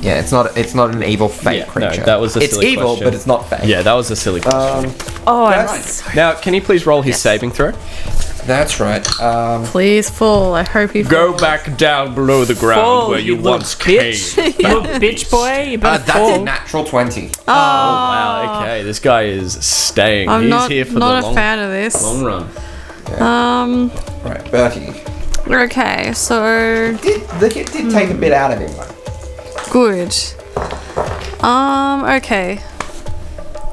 Yeah, it's not an evil fake Yeah, no, creature. that was a It's silly evil, question. but it's not fake. Yeah, that was a silly question. Now, can you please roll his saving throw? That's right. Please fall. I hope he Go falls. back down below the ground Fall, where you you little once came. You little bitch boy, you better That's fall. a natural 20. Oh, wow. Okay, this guy is staying. I'm He's not, here for not the a fan of this. long run. Right, Bertie. Okay, so The hit did take a bit out of him, though. good. Okay.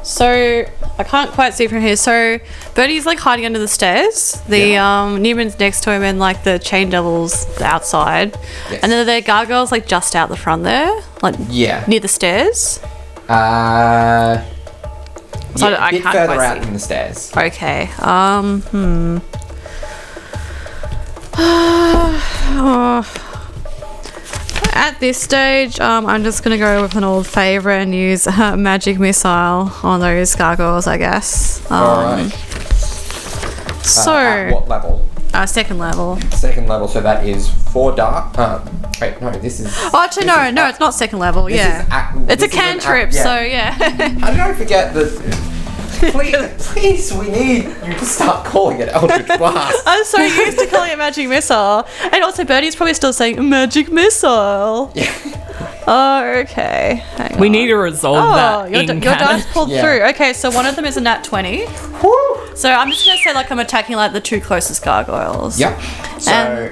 So I can't quite see from here. So Bertie's like hiding under the stairs. The Neumann's next to him, and like the chain devil's outside. Yes. And then the gargoyle's like just out the front there, like Yeah. near the stairs. So I a bit can't further quite out see. than the stairs. Okay. At this stage, I'm just gonna go with an old favourite and use magic missile on those gargoyles, I guess. Alright. So, At what level? second level. Second level, so that is 4 dark. Wait, no, this is. Oh, actually, no, it's not second level. This Yeah, is it's a this is an cantrip. yeah. So yeah. How did I forget that? Please, we need you to start calling it Eldritch Blast. I'm so used to calling it magic missile, and also Birdie's probably still saying magic missile. Yeah. Oh, okay. Hang We on. need to resolve that your in dice canon. pulled Yeah. through. Okay, so one of them is a nat 20. Woo. So I'm just gonna say like I'm attacking like the two closest gargoyles. Yep. So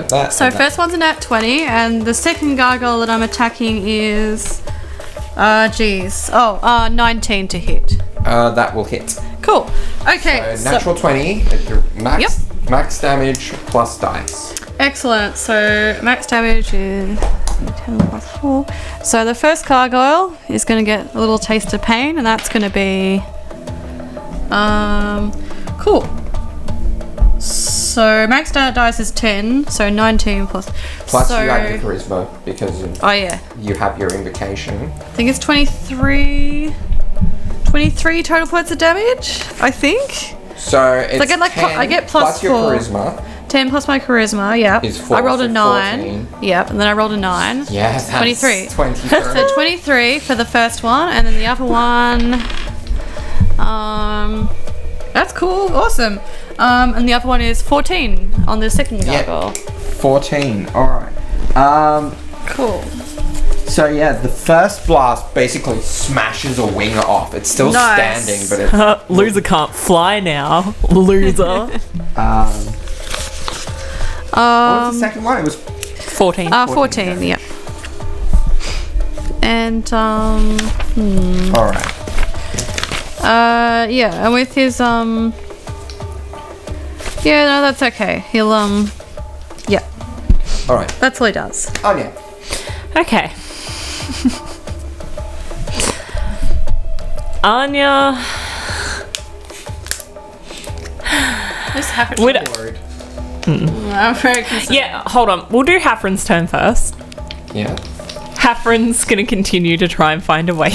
that. So and that. first one's a nat 20, and the second gargoyle that I'm attacking is 19 to hit. That will hit. Cool. Okay. So natural 20. Max damage plus dice. Excellent. So max damage is 10 plus 4. So the first gargoyle is going to get a little taste of pain, and that's going to be cool. So max dice is 10, so 19 plus. Plus so, you have your charisma because oh yeah, you have your invocation. I think it's 23 total points of damage, I think. So it's I get like 10 I get plus your 4. charisma. 10 plus my charisma, yeah. Is 4, I rolled a so 9. 14. Yep, and then I rolled a 9. Yes, that's 23. 23. So 23 for the first one, and then the other one. That's cool, awesome. And the other one is 14 on the second gargoyle. 14. Alright. Cool. So yeah, the first blast basically smashes a wing off. It's still Nice. standing, but it's Loser can't fly now. Loser. what was the second one? It was 14. 14, yeah. And alright. yeah, and with his yeah, no, that's okay. He'll yeah, Alright. that's all he does. Anya. Okay. Anya. This happened. Would- I'm very concerned. Yeah, hold on. We'll do Haffrin's turn first. Yeah. Haffrin's going to continue to try and find a way.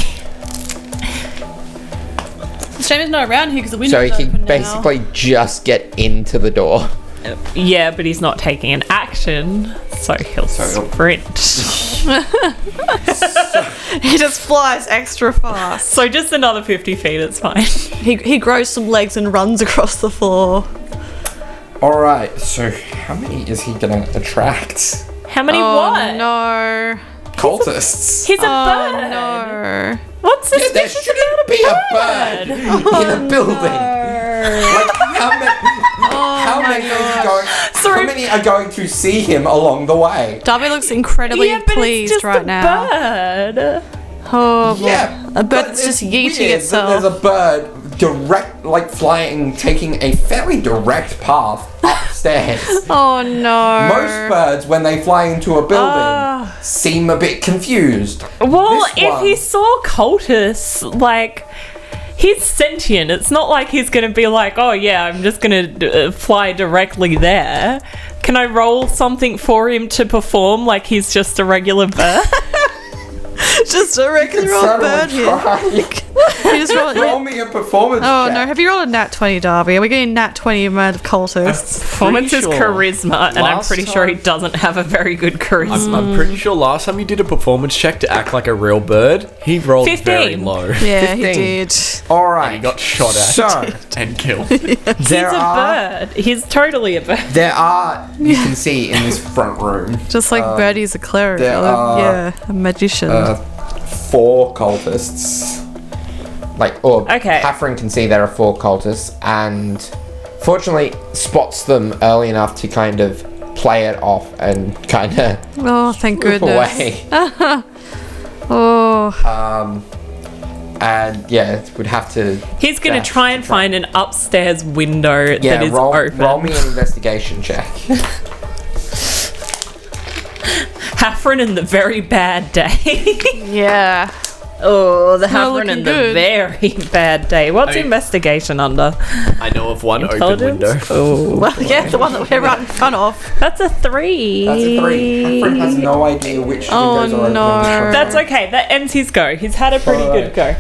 It's a shame he's not around here because the So window's he open can basically just get into the door. Yeah, but he's not taking an action, so he'll sprint. now. He just flies extra fast. So just another 50 feet, it's fine. He grows some legs and runs across the floor. Alright, so how many is he gonna attract? How many Oh what? no! Cultists. He's a Oh bird. no! What's Yeah, there suspicious shouldn't about be a bird in a building. Like how many are going to see him along the way? Darby looks incredibly Yeah, but pleased it's just right a now. bird. Oh, boy. Yeah, A bird but that's just it's yeeting weird that itself. There's a bird direct, like flying, taking a fairly direct path upstairs. Oh no! Most birds, when they fly into a building, seem a bit confused. Well, This if one- he saw cultists, like, he's sentient. It's not like he's going to be like, oh yeah, I'm just going to fly directly there. Can I roll something for him to perform like he's just a regular bird? Just a regular old bird here. You just Roll me a performance Oh check. no! Have you rolled a nat 20, Darby? Are we getting nat 20 amount of cultists? Performance is sure charisma, and I'm last pretty sure he time- doesn't have a very good charisma. I'm pretty sure last time you did a performance check to act like a real bird, he rolled 15. very low. Yeah, he 15. did. All right. He got shot at So and killed. He's there a are bird. He's totally a bird. there are you can see in this front room Just like Birdie's a cleric. there are, Yeah, a magician. 4 cultists. Okay. Haffrin can see there are 4 cultists, and fortunately spots them early enough to kind of play it off and kind of oh, thank move goodness. away. Oh, And yeah, would have to. He's going dash to try and find an upstairs window that is roll open. me an investigation check. Haffrin in the very bad day. yeah. Oh, the not Haffrin in looking the good. very bad day. What's I mean- investigation under? I know of one open Intelligence? window. Oh, Well, yeah, the one that we're right in front of. that's a 3. That's a 3. Haffrin has no idea which Oh, windows are open. no. in this front That's room. okay. That ends his go. He's had a pretty good go.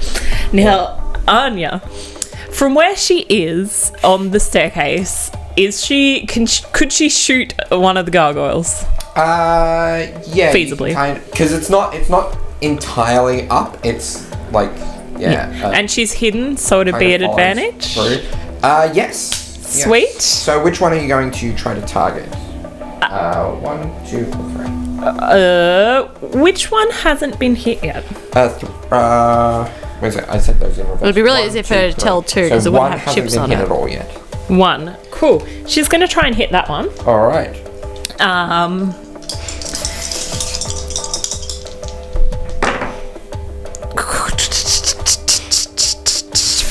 Now, Anya, from where she is on the staircase, could she shoot one of the gargoyles? Yeah, Feasibly. because it's not entirely up. It's like And she's hidden, so it'd be an advantage. Yes. Sweet. Yes. So which one are you going to try to target? 1, 2, or 3. Which one hasn't been hit yet? Where's it? I said those in reverse. It would be really easy for her to tell two because it wouldn't have chips on it. One hasn't been hit at all yet. 1. Cool. She's going to try and hit that one. All right.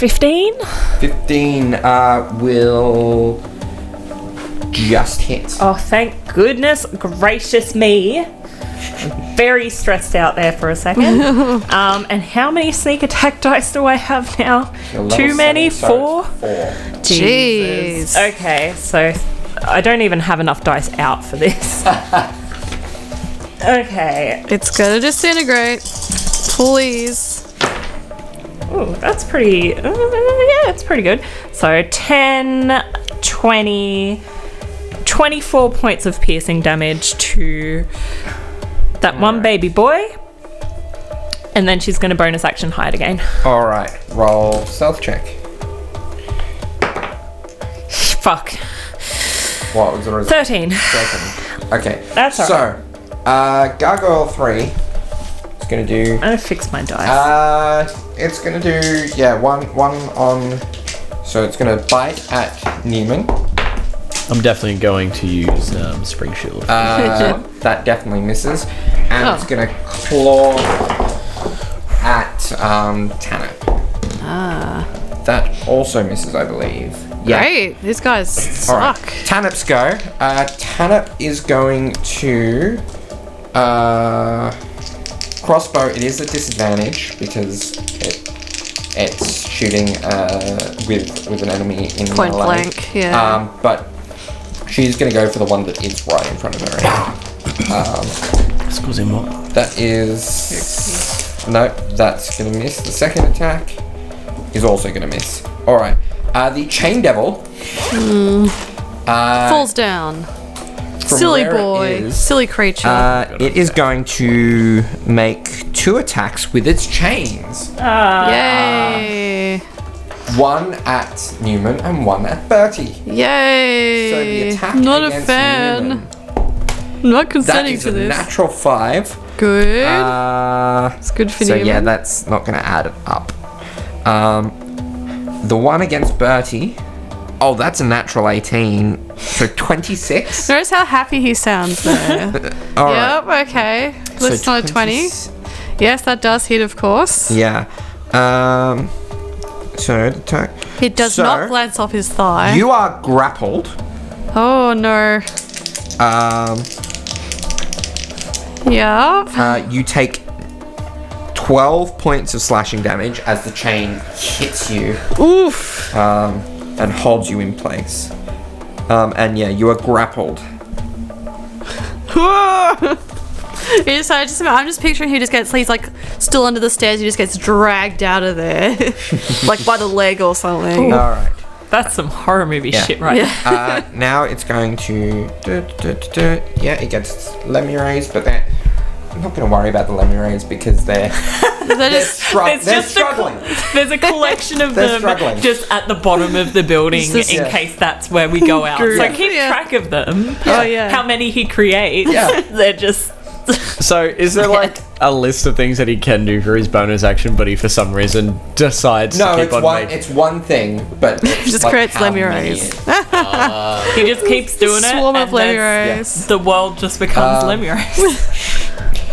15? 15 will just hit. Oh, thank goodness gracious me. Very stressed out there for a second. And how many sneak attack dice do I have now? Too many? 4? 4. Jeez. Okay, so I don't even have enough dice out for this. Okay. It's gonna disintegrate. Please. Oh, that's pretty... yeah, it's pretty good. So 10, 20, 24 points of piercing damage to that one baby boy. And then she's going to bonus action hide again. All right. Roll stealth check. Fuck. What was the result? 13. Okay. That's all right. So, Gargoyle 3 is going to do... I'm going to fix my dice. It's going to do, one on... So it's going to bite at Neumann. I'm definitely going to use Spring Shield. That definitely misses. And it's going to claw at Tanner. That also misses, I believe. Yeah. Great. These guys suck. All right. Tanip's go. Tanip is going to... crossbow, it is a disadvantage because it's shooting with an enemy in point melee. blank, yeah. But she's going to go for the one that is right in front of her. That is... Nope, that's going to miss. The second attack is also going to miss. Alright. The Chain Devil... falls down. Silly boy. Silly creature. It is going to make 2 attacks with its chains. Yay. One at Neumann and one at Bertie. Yay. So the attack Not a against fan. Neumann, Not that consenting is to a this. natural 5. Good. It's good for So Neumann. yeah, that's not going to add it up. The one against Bertie... Oh, that's a natural 18. So 26. Notice how happy he sounds there. All Yep, right. okay. Let's So not 20. Yes, that does hit, of course. Yeah. So attack. He does not glance off his thigh. You are grappled. Oh, no. Yep. You take 12 points of slashing damage as the chain hits you. Oof. And holds you in place. And yeah, you are grappled. I'm just picturing he just gets, he's like still under the stairs, he just gets dragged out of there. Like by the leg or something. Alright. That's some horror movie shit right Yeah. Now it's going to... Yeah, it gets Lemures, but I'm not going to worry about the Lemures because they're struggling. There's a collection of They're them struggling. just at the bottom of the building in case that's where we go out. So keep track of them. Oh, yeah. How many he creates. Yeah. They're just... So is there like a list of things that he can do for his bonus action, but he for some reason decides to keep on making... it's one thing, but it's Just like creates how many Lemures. He just keeps doing it. Swarm of and then Lemures. the world just becomes Lemures.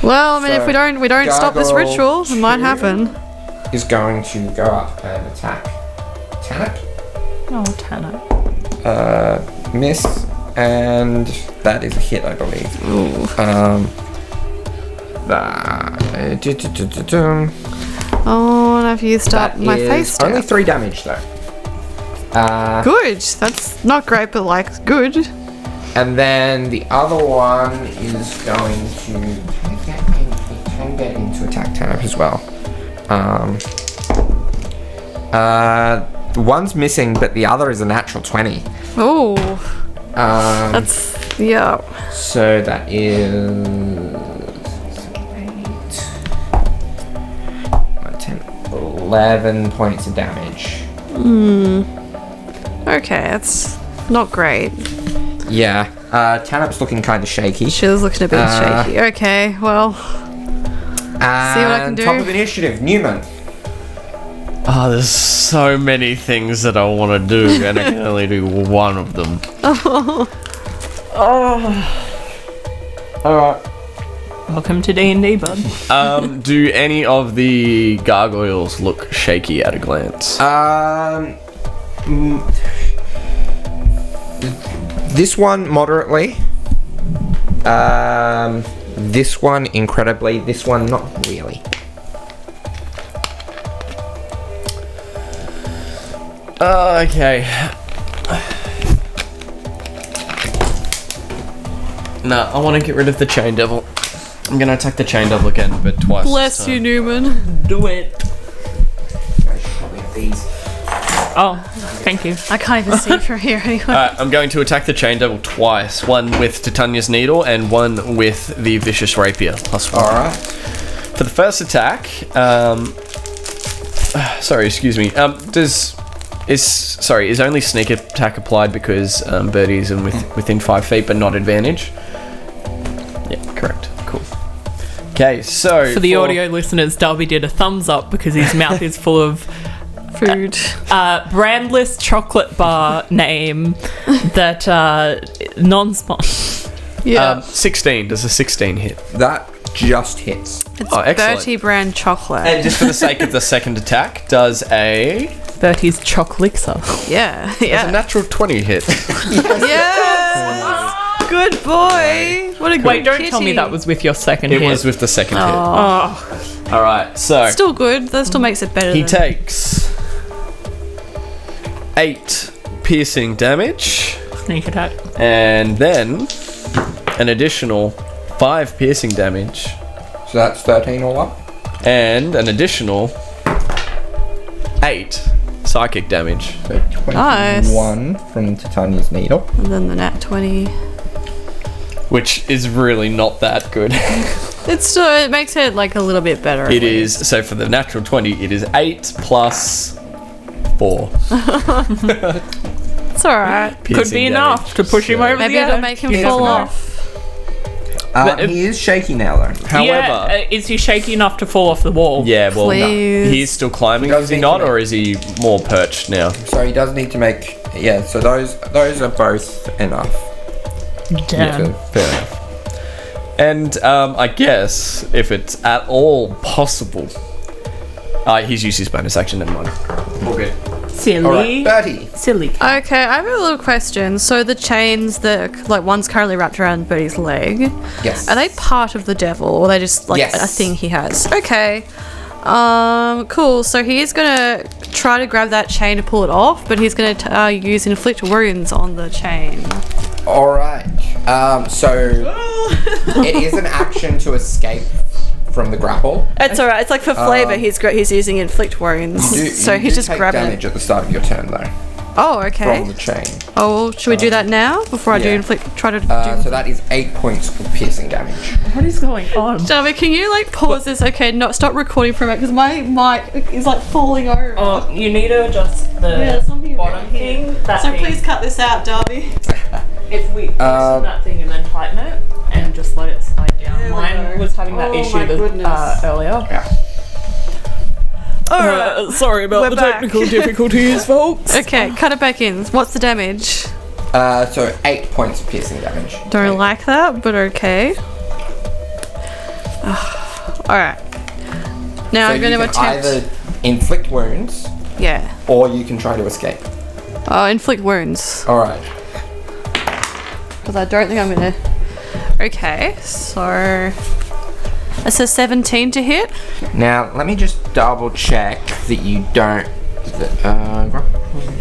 Well, I mean, So, if we don't stop this Gargoyle ritual, it might 2 happen. is going to go up and attack Tanip. Oh, Tanner. Miss, and that is a hit, I believe. Oh, and I've used up my face stuff. only 3 damage though. Good. That's not great, but like good. And then the other one is going to get into attack Tanip as well. One's missing, but the other is a natural 20. Oh, That's yeah. So that is 8, 10, 11 points of damage. Okay, that's not great. Yeah. Tanup's looking kind of shaky. She was looking a bit shaky. Okay, well. See what I can do. Top of initiative, Neumann. Oh, there's so many things that I want to do, and I can only do one of them. Alright. Welcome to D&D, bud. Do any of the gargoyles look shaky at a glance? This one moderately. This one incredibly. This one not really. Okay. No, I want to get rid of the chain devil. I'm gonna attack the chain devil again, but twice. Bless you, Neumann. Do it. Oh, thank you. I can't even see from here anyway. I'm going to attack the chain devil twice. One with Titania's needle and one with the vicious rapier. +1. Alright. For the first attack, sorry, excuse me. Is only sneak attack applied because Birdie's within 5 feet, but not advantage? Yeah, correct. Cool. Okay, so for the audio listeners, Darby did a thumbs up because his mouth is full of food. Brandless chocolate bar name that non-spawn. Yeah. 16. Does a 16 hit? That just hits. It's excellent. Bertie brand chocolate. And just for the sake of the second attack, does a Bertie's Choclixer. Yeah. does a natural 20 hit? Yes. Good boy. What a good Wait, don't kitty. tell me that was with your second It hit. was with the second hit. Oh. All right, so Still good. That still makes it better. he than... takes 8 piercing damage, Sneak attack. and then an additional 5 piercing damage, So that's 13 all up. and an additional 8 psychic damage. So 21 from Titania's needle. And then the nat 20. Which is really not that good. It's still, it makes it like a little bit better. It is, so for the natural 20, it is 8 plus 4. It's alright. Could piercing be enough to damage. push him over Maybe the it'll edge. make him You fall never know. off. He is shaky now though. However, is he shaky enough to fall off the wall? yeah, well, Please. he is still climbing, Does is he need not, to or is he more perched now? So he does need to make. Yeah. So those are both enough. Damn. Fair enough. And I guess if it's at all possible, he's used his bonus action. Never mind. All good. Silly. All right, Bertie. Silly. Okay, I have a little question. So the chains that, like, one's currently wrapped around Bertie's leg, Yes. are they part of the devil, or are they just like Yes. a thing he has? Okay. Cool. So he is gonna try to grab that chain to pull it off, but he's gonna use inflict wounds on the chain. All right. So it is an action to escape from the grapple. It's alright. It's like for flavor. He's using inflict wounds. So You he's do just take grabbing damage it. at the start of your turn though Oh, okay. from the chain. Oh, well, should we do that now before I do yeah. inflict? Try to do. So that is 8 points of piercing damage. What is going on? Darby, can you like pause this? Okay, not stop recording for a minute because my mic is like falling over. Oh, you need to adjust the Yeah, something bottom around here. thing. That So thing. please cut this out, Darby. If we loosen that thing and then tighten it and just let it slide down. There we Mine go. was having that Oh my issue goodness. earlier. Yeah. Alright. Sorry about We're the back. technical difficulties, folks. Okay, cut it back in. What's the damage? So 8 points of piercing damage. Don't like that, but okay. Alright. Now So I'm going you to can attempt. either inflict wounds Yeah. or you can try to escape. Inflict wounds. All right. Because I don't think I'm going to. Okay, so. It's a 17 to hit. Now let me just double check that you don't.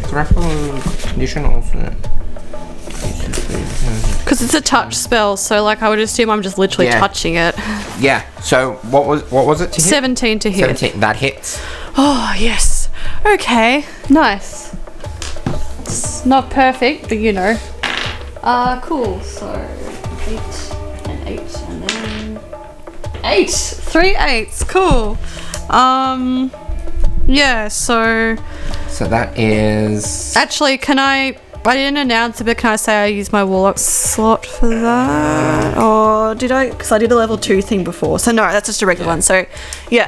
Grapple condition also. Because it's a touch spell, so like I would assume I'm just literally Yeah. touching it. Yeah. So what was it to hit? 17 to hit. 17. That hits. Oh, yes. Okay, nice. It's not perfect, but you know. Cool. So 8 and 8 and then 8. 3 8s. Cool. Yeah, so that is... actually, I didn't announce it, but can I say I used my warlock slot for that? Or did I? Because I did a level 2 thing before. So no, that's just a regular one. So yeah,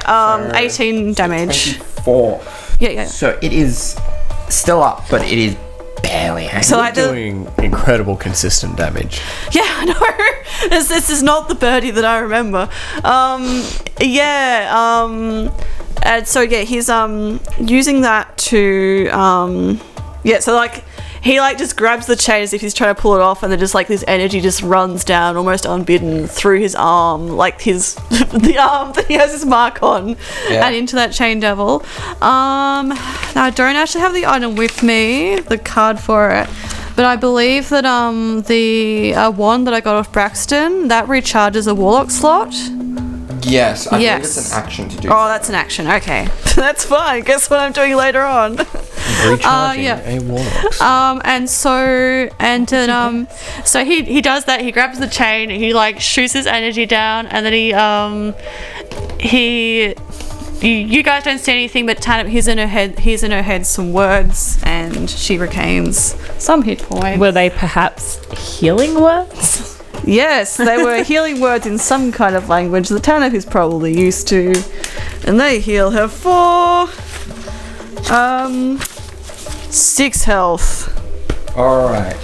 18 damage. 24. Yeah. So it is still up, but it is barely hanging. So You're doing incredible consistent damage. Yeah, I know. This is not the birdie that I remember. And so yeah, he's using that to so like he like just grabs the chain as if he's trying to pull it off, and then just like this energy just runs down almost unbidden through his arm, like his the arm that he has his mark on, and into that chain devil. Now I don't actually have the item with me, the card for it, but I believe that the wand that I got off Braxton, that recharges a warlock slot. Yes, I think it's an action to do. Oh, that's an action. Okay, that's fine. Guess what I'm doing later on. Recharging a warlock. So he does that. He grabs the chain. He like shoots his energy down, and then you guys don't see anything, but Tanip, he's in her head some words, and she regains some hit points. Were they perhaps healing words? Yes, they were healing words in some kind of language that Tanip is probably used to, and they heal her for 6 health. Alright.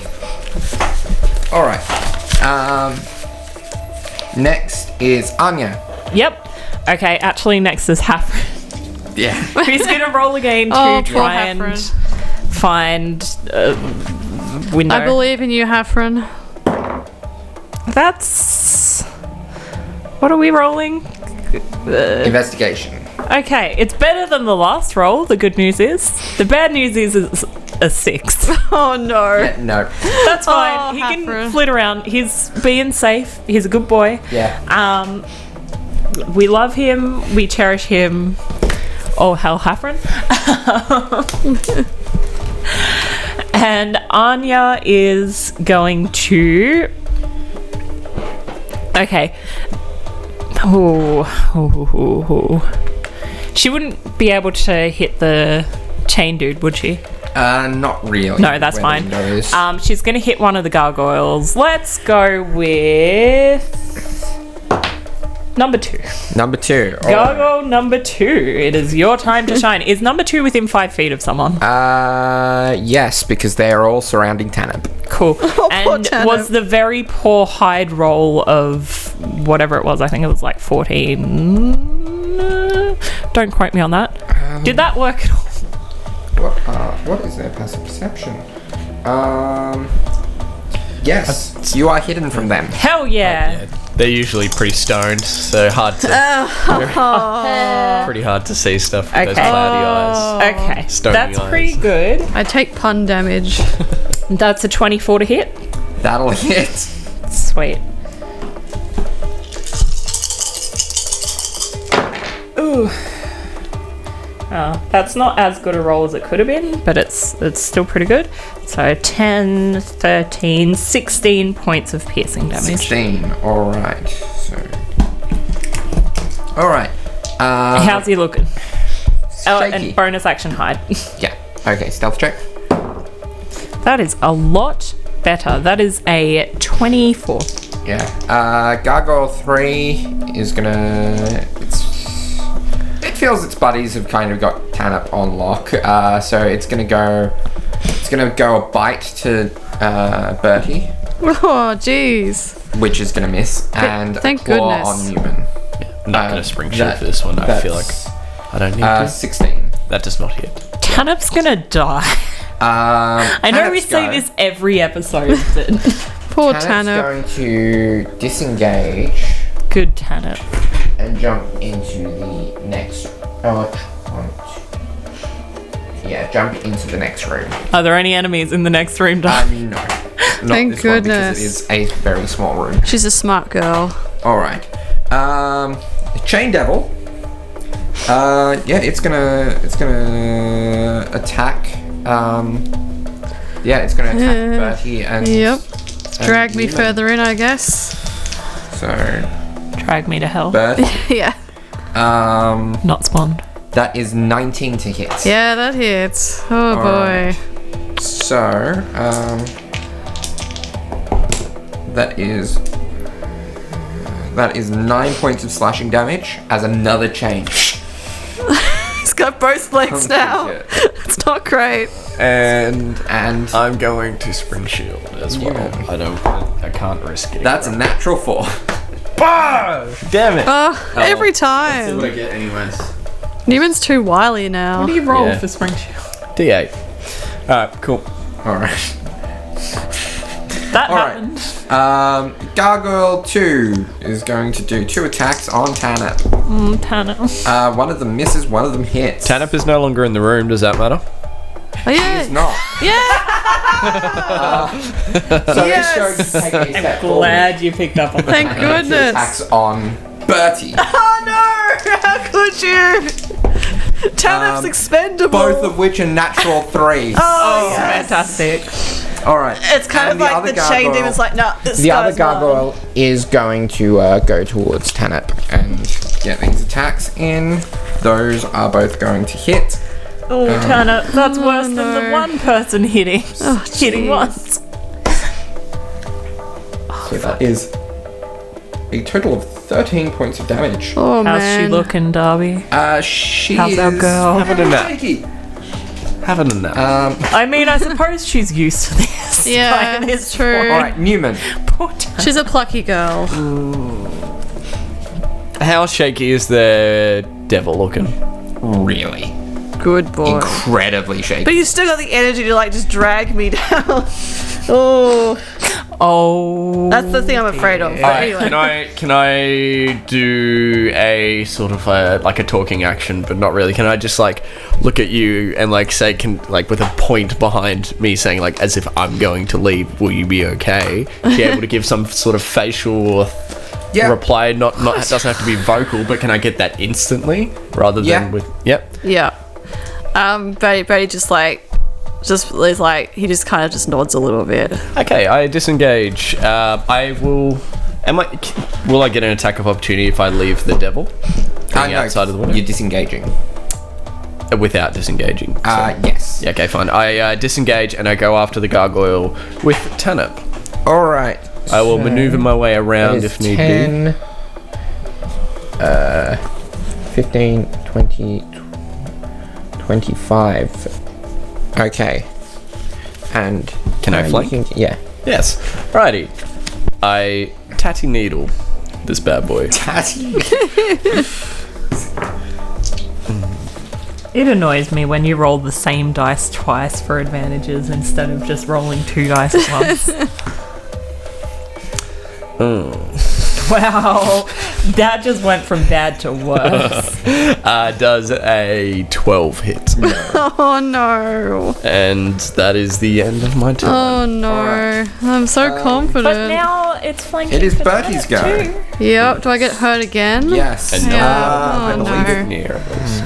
Next is Anya. Yep. Okay, actually next is Hafren. Yeah. He's gonna roll again to try and find a window. I believe in you, Hafren. That's... What are we rolling? Investigation. Okay, it's better than the last roll, the good news is. The bad news is it's a 6. Oh no. Yeah, no. That's fine. He Hafren. can flit around. He's being safe. He's a good boy. Yeah. We love him. We cherish him. Oh, hell, Hafren. And Anya is going to... Okay. She wouldn't be able to hit the chain dude, would she? Not really. No, that's fine. She's going to hit one of the gargoyles. Let's go with number 2. Number 2. Gargoyle number 2. It is your time to shine. Is number 2 within 5 feet of someone? Yes, because they are all surrounding Tanip. Cool. And was the very poor hide roll of whatever it was, I think it was like 14. Don't quote me on that. Did that work at all? What is their passive perception? Yes, you are hidden from them. Hell yeah. They're usually pretty stoned, so pretty hard to see stuff with those cloudy eyes. Okay, Stony that's eyes. pretty good. I take pun damage. That's a 24 to hit. That'll hit. Sweet. Ooh. That's not as good a roll as it could have been, but it's still pretty good. So 10, 13, 16 points of piercing damage. 16. Alright. Alright. How's he looking? Oh, Shaky. and bonus action hide. Yeah. Okay, stealth check. That is a lot better. That is a 24. Yeah. Gargoyle 3 is gonna... It feels its buddies have kind of got Tanip on lock. So it's gonna go a bite to Bertie. Oh, jeez. Which is gonna miss. And Thank a claw goodness. on Newman. I'm not going to spring shoot for this one. I feel like I don't need to. 16. That does not hit. Tanip's gonna die. I know we say this every episode, but Poor Tanip's Tanip. going to disengage good Tanip. and jump into the next. Jump into the next room. Are there any enemies in the next room, No. Not Thank this one, goodness. because it is a very small room. She's a smart girl. Alright. Chain Devil. It's gonna attack. It's gonna attack Bertie and. Yep. Drag me Newman. further in, I guess. So Drag me to hell. Bertie. Yeah. Not spawned. That is 19 to hit. Yeah, that hits. Oh boy. Alright. So, that is 9 points of slashing damage as another chain. He's got both legs now. Shit. It's not great. And I'm going to spring shield as well. I can't risk it. that's a natural 4. Damn it. Every That's what I time. get anyways. Newman's too wily now. What do you roll Yeah. for spring shield? D8. Alright, cool. Alright. That Alright. happened. Gargoyle 2 is going to do 2 attacks on Tanip. Tana. One of them misses, one of them hits. Tanip is no longer in the room, does that matter? Oh yeah. Is not. Yeah. So it's going to take a step forward. Glad you picked up on that. Thank Two goodness. attacks on Bertie. Oh no! How could you? Tanip's expendable. Both of which are natural 3s. Oh, yes. Fantastic. Alright. It's kind of like the chain demon's like, no, this The other guy's mine. gargoyle is going to go towards Tanip and get these attacks in. Those are both going to hit. Oh, Tana, that's worse than the no. one person hitting. Hitting jeez. once. So that is a total of 13 points of damage. Oh How's man. she looking, Darby? She How's is our girl? Having a nap. shaky. Having a nap. I mean, I suppose she's used to this. Yeah, By it's this true. point. Alright, Neumann. Poor Tana. She's a plucky girl. How shaky is the devil looking? Really? Good boy. Incredibly shaky. But you still got the energy to like just drag me down. Oh, Oh. that's the thing I'm afraid of. But Alright, anyway. can I do a sort of like a talking action, but not really? Can I just like look at you and like say, with a point behind me saying like as if I'm going to leave, will you be okay? Be able to give some sort of facial Yeah. reply, not it doesn't have to be vocal, but can I get that instantly rather than Yeah. with Yeah. Betty just is like he just kind of just nods a little bit. Okay, I disengage. Will I get an attack of opportunity if I leave the devil? Being No, outside of the window? You're disengaging. Without disengaging. So. Yes. Yeah, okay, fine. I disengage and I go after the gargoyle with Tanip. Alright. I will maneuver my way around if need be. 15, 20, 25. Okay. And Can I flank? Yeah. Yes. Righty. I tatty needle this bad boy. It annoys me when you roll the same dice twice for advantages instead of just rolling 2 dice at once. Wow, that just went from bad to worse. Does a 12 hit. Oh no. And that is the end of my turn. Oh no. I'm so confident. But now it's flanking. It is for Bertie's Tana, go. too. Yep. Do I get hurt again? Yes. And Yeah. I Oh, believe no. it. Near us.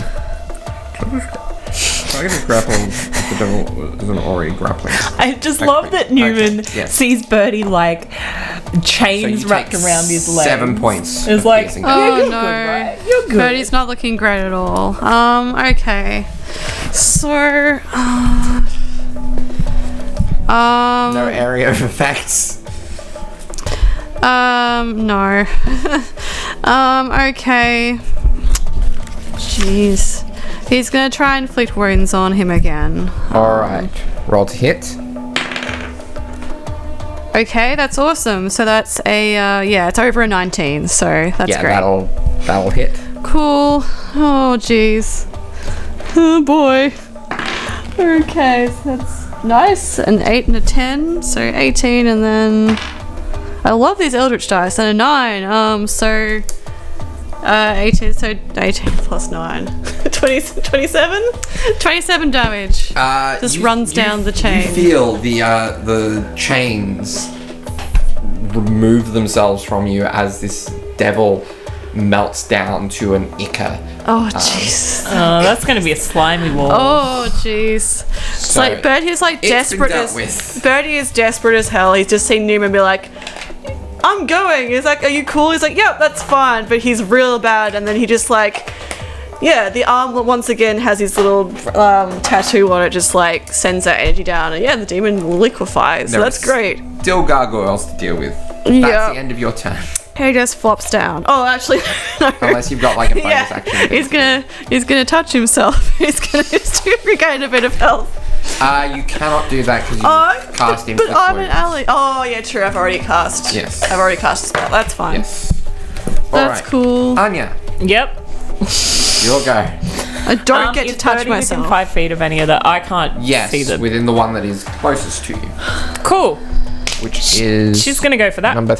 I get a grapple. The devil is an Ori grappling. I just love that Newman Okay, yes. sees Bertie like So chains you wrapped take around his legs. 7 points. It's of like, piercing oh, damage. Oh you're no. good, right? You're good. Bertie's not looking great at all. Okay. So No area of effects. no. Okay. Jeez. He's gonna try and inflict wounds on him again. Alright. Roll to hit. Okay, that's awesome. So that's a it's over a 19. So that's Yeah, great. that'll hit. Cool. Oh jeez. Oh boy. Okay, so that's nice. An 8 and a 10, so 18, and then I love these Eldritch dice. And a 9. So 18. So 18 plus 9. 27. 27 damage. Just runs down the chain. You feel the chains remove themselves from you as this devil melts down to an ichor. Oh jeez. That's gonna be a slimy wall. Oh jeez. It's So, like Bertie's like it's been desperate dealt as with. Bertie is desperate as hell. He's just seen Newman be like, I'm going. He's like, are you cool? He's like, yep, that's fine. But he's real bad. And then he just like Yeah, the arm once again has his little tattoo on it, just like sends that energy down, and yeah, the demon liquefies. So that's great. Still gargoyles to deal with. That's Yeah. the end of your turn. He just flops down. Oh, actually, no. Unless you've got like a bonus action. He's gonna touch himself. He's gonna just regain a bit of health. You cannot do that because you cast him. But I'm an ally. Oh yeah, true. I've already cast. Yes. I've already cast a spell. That's fine. Yes. That's cool. Anya, Yep. your go. I don't get to is touch Birdie myself. within 5 feet of any of that? I can't Yes, see them. within the one that is closest to you, Cool. which is She's going to go for that. number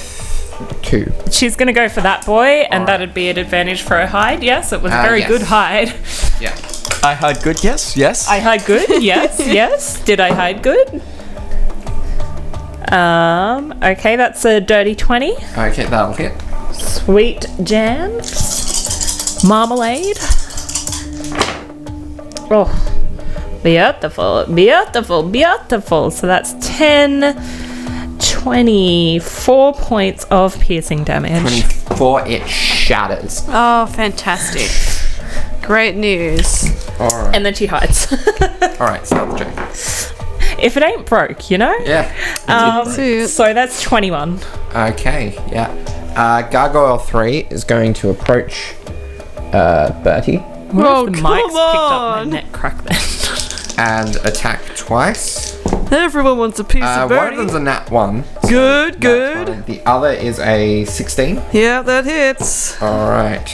2. She's going to go for that boy, and that'd be an advantage for her hide. Yes, it was a very yes. good hide. Yeah. I hide good. Yes. Yes. I hide good. Yes, yes. Did I hide good? Okay, that's a dirty 20. Okay, that'll hit. Sweet jam. Marmalade. Oh, beautiful, beautiful, beautiful. So that's 10, 24 points of piercing damage. 24. It shatters. Oh, fantastic. Great news. All right. And then she hides. All right. Stealth check. If it ain't broke, you know? Yeah. So that's 21. Okay. Yeah. Gargoyle 3 is going to approach Bertie Oh, The come mic's picked up my on. neck crack then. and attack twice. Everyone wants a piece of One Bertie. of them's a nat 1. so Good, that's good. fine. The other is a 16. Yeah, that hits. All right.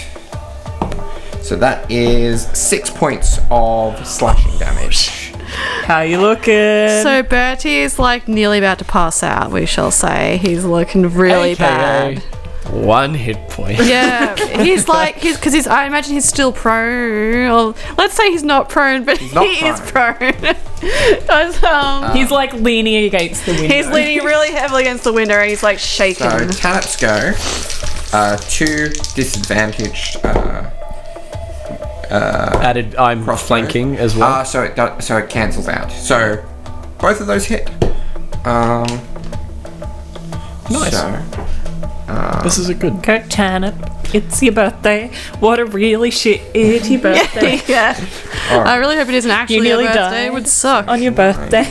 So that is 6 points of slashing damage. How you looking? So Bertie is like nearly about to pass out, we shall say. He's looking really bad. 1 hit point. Yeah, he's like, because I imagine he's still prone. Or let's say he's not prone, but He's not he is prone. Because, He's like leaning against the window. He's leaning really heavily against the window and he's like shaking. So Tanits go. 2 disadvantaged. Added. I'm Crossbow. flanking as well. So it cancels out. So both of those hit. Nice. So, This is a good. Go Tanit. It's your birthday. What a really shitty birthday. yeah. Alright. I really hope it isn't actually nearly your birthday. died It would suck. On your birthday.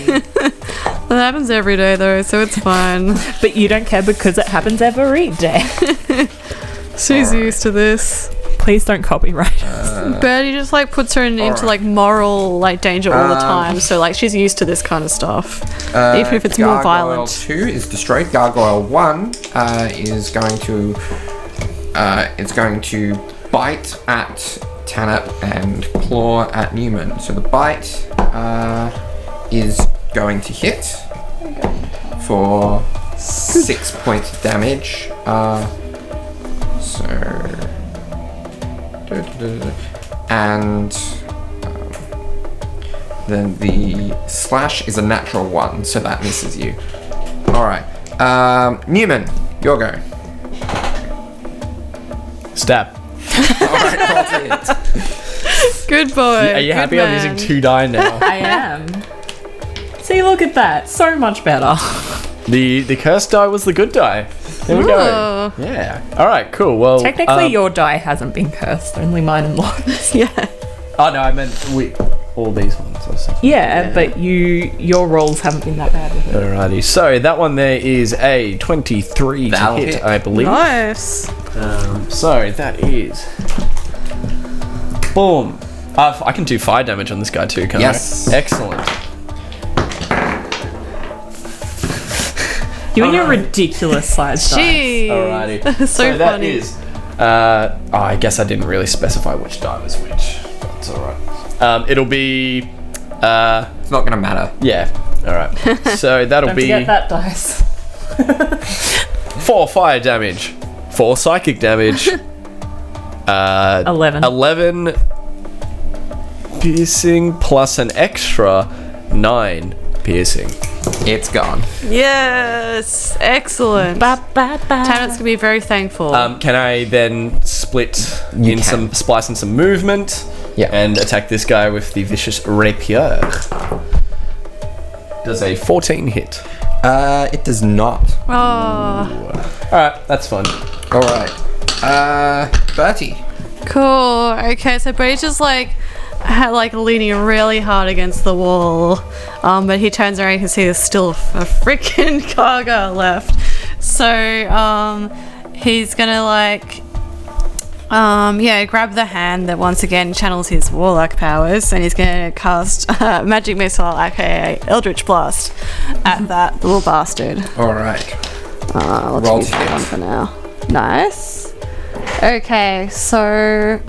That happens every day though, so it's fine. But you don't care because it happens every day. She's used to this. Please don't copyright us. Bertie just like puts her into like moral like danger all the time, so like she's used to this kind of stuff, even if it's more Gargoyle violent. 2 is destroyed. Gargoyle 1 is going to bite at Tanip and claw at Neumann. So the bite is going to hit for 6 points of damage. And then the slash is a natural 1, so that misses you. Alright. Neumann, your go. Stab. Alright, roll to hit. Good boy. Are you good happy man. I'm using 2 die now? I am. See, look at that. So much better. The cursed die was the good die. There we go. Oh. Yeah. All right. Cool. Well, Technically, your die hasn't been cursed. Only mine and Laura's. Yeah. Oh no, I meant all these ones. I was thinking. Yeah, but your rolls haven't been that bad with it. Alrighty. So that one there is a 23 That'll to hit, hit. I believe. Nice. So that is. Boom. I can do fire damage on this guy too, can't Yes. I? Excellent. You and your ridiculous size dice. Jeez. Alrighty. So that funny. is. I guess I didn't really specify which die was which. That's alright. It'll be. It's not gonna matter. Yeah. Alright. So that'll Don't be forget that dice. 4 fire damage, 4 psychic damage, 11. 11 piercing plus an extra 9 piercing. It's gone. Yes. Excellent. Tanit's gonna be very thankful. Can I then split splice in some movement? Yeah. And attack this guy with the vicious rapier. Does a 14 hit? It does not. Oh. Alright, that's fun. Alright. Bertie. Cool. Okay, so Brady's just like leaning really hard against the wall, but he turns around and can see there's still a freaking cargo left. So he's gonna grab the hand that once again channels his warlock powers, and he's gonna cast magic missile, aka Eldritch Blast, at that little bastard. All right. Let's use that one for now. Nice. Okay, so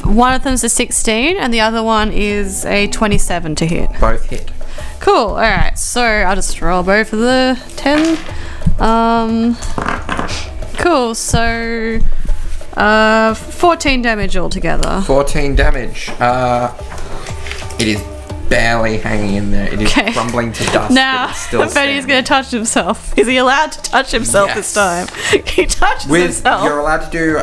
one of them's a 16 and the other one is a 27 to hit. Both hit. Cool. All right, so I'll just roll both of the 10. Cool. So 14 damage altogether. 14 damage. It is barely hanging in there. It is crumbling to dust. Now, but it's still Betty's going to touch himself. Is he allowed to touch himself this time? He touches himself. You're allowed to do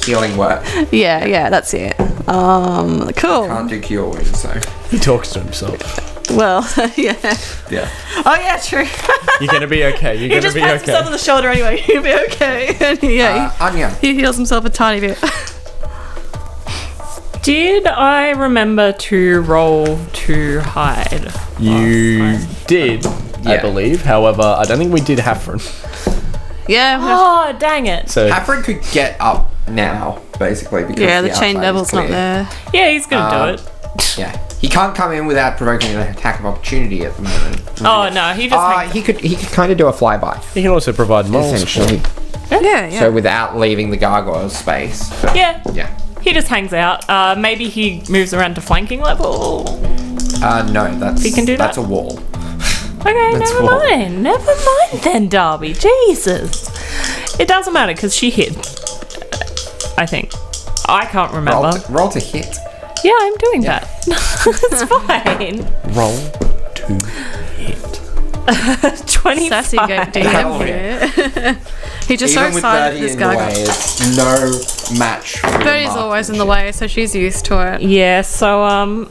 healing word. Yeah, that's it. Cool. Can't do cure wounds, so. He talks to himself. Well, yeah. Yeah. Oh, yeah, true. You're going to be okay. You're going to be okay. He just pats himself on the shoulder anyway. He'll be okay. And Anya. he heals himself a tiny bit. Did I remember to roll to hide? You did, I believe. However, I don't think we did Hafren. Yeah. Oh, dang it. So Hafren could get up now, basically, because the chain level's not there. Yeah, he's going to do it. Yeah. He can't come in without provoking an attack of opportunity at the moment. Oh, no, he just... He could kind of do a flyby, he can also provide morals. essentially. Yeah. So without leaving the gargoyle's space. But, Yeah. Yeah. He just hangs out. Maybe he moves around to flanking level. No, that's He can do that's that? a wall. Okay, That's never all. mind. Never mind then, Darby. Jesus. It doesn't matter because she hit. I think. I can't remember. Roll to hit. Yeah, I'm doing that. It's fine. Roll to hit. 25. Sassy goat DM here. He's just Even so with excited Birdie this in the guy. way, it's no match for your Birdie's always in the marksmanship. way, so she's used to it. Yeah, so,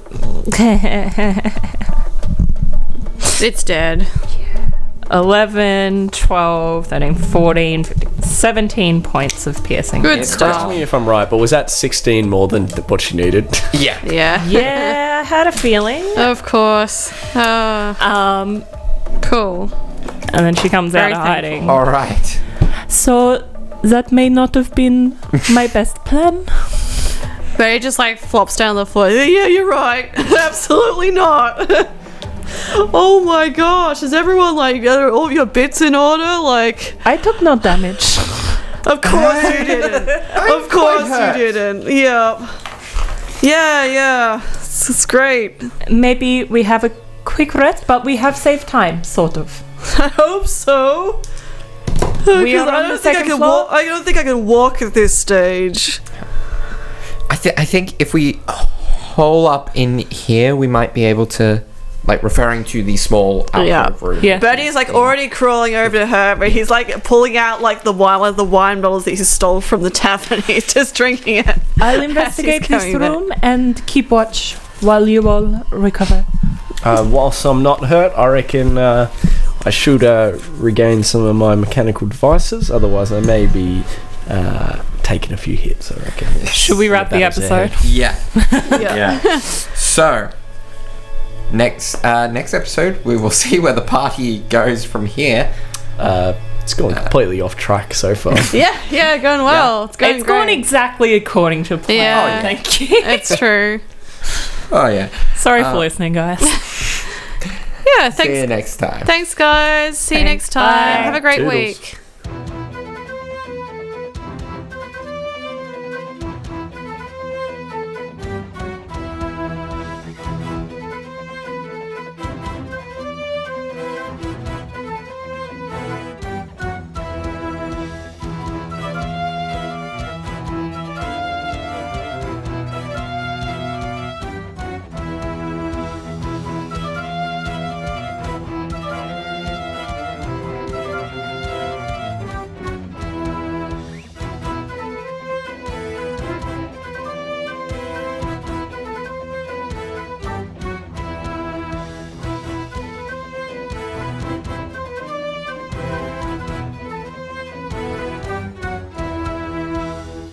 It's dead. 11, 12, 13, 14, 15, 17 points of piercing. Good Correct stuff. me if I'm right, but was that 16 more than what she needed? Yeah. Yeah. Yeah, I had a feeling. Of course. Cool. And then she comes Very out of hiding. All right. So that may not have been my best plan. But he just flops down on the floor. Yeah, you're right. Absolutely not. Oh my gosh. Is everyone are all your bits in order? I took no damage. Of course you didn't. Of course you didn't. Yeah. Yeah. It's great. Maybe we have a quick rest, but we have saved time, sort of. I hope so. We are on the second floor. I don't think I can walk at this stage. I think if we hole up in here, we might be able to, referring to the small alcove room. Yeah. Bertie's already crawling over to her, but he's pulling out one of the wine bottles that he stole from the tavern. He's just drinking it. I'll investigate this coming back. room and keep watch while you all recover. Whilst I'm not hurt, I reckon I should regain some of my mechanical devices. Otherwise, I may be taking a few hits, I reckon. Should we wrap the episode? Yeah. Yeah. So, next episode, we will see where the party goes from here. It's gone completely off track so far. Yeah, going well. It's going It's great. going exactly according to plan. Yeah. Oh, thank you. It's true. Oh, yeah. Sorry for listening, guys. Yeah, See you thanks. next time. Thanks, guys. See you Thanks. next time. Bye. Have a great Toodles. week.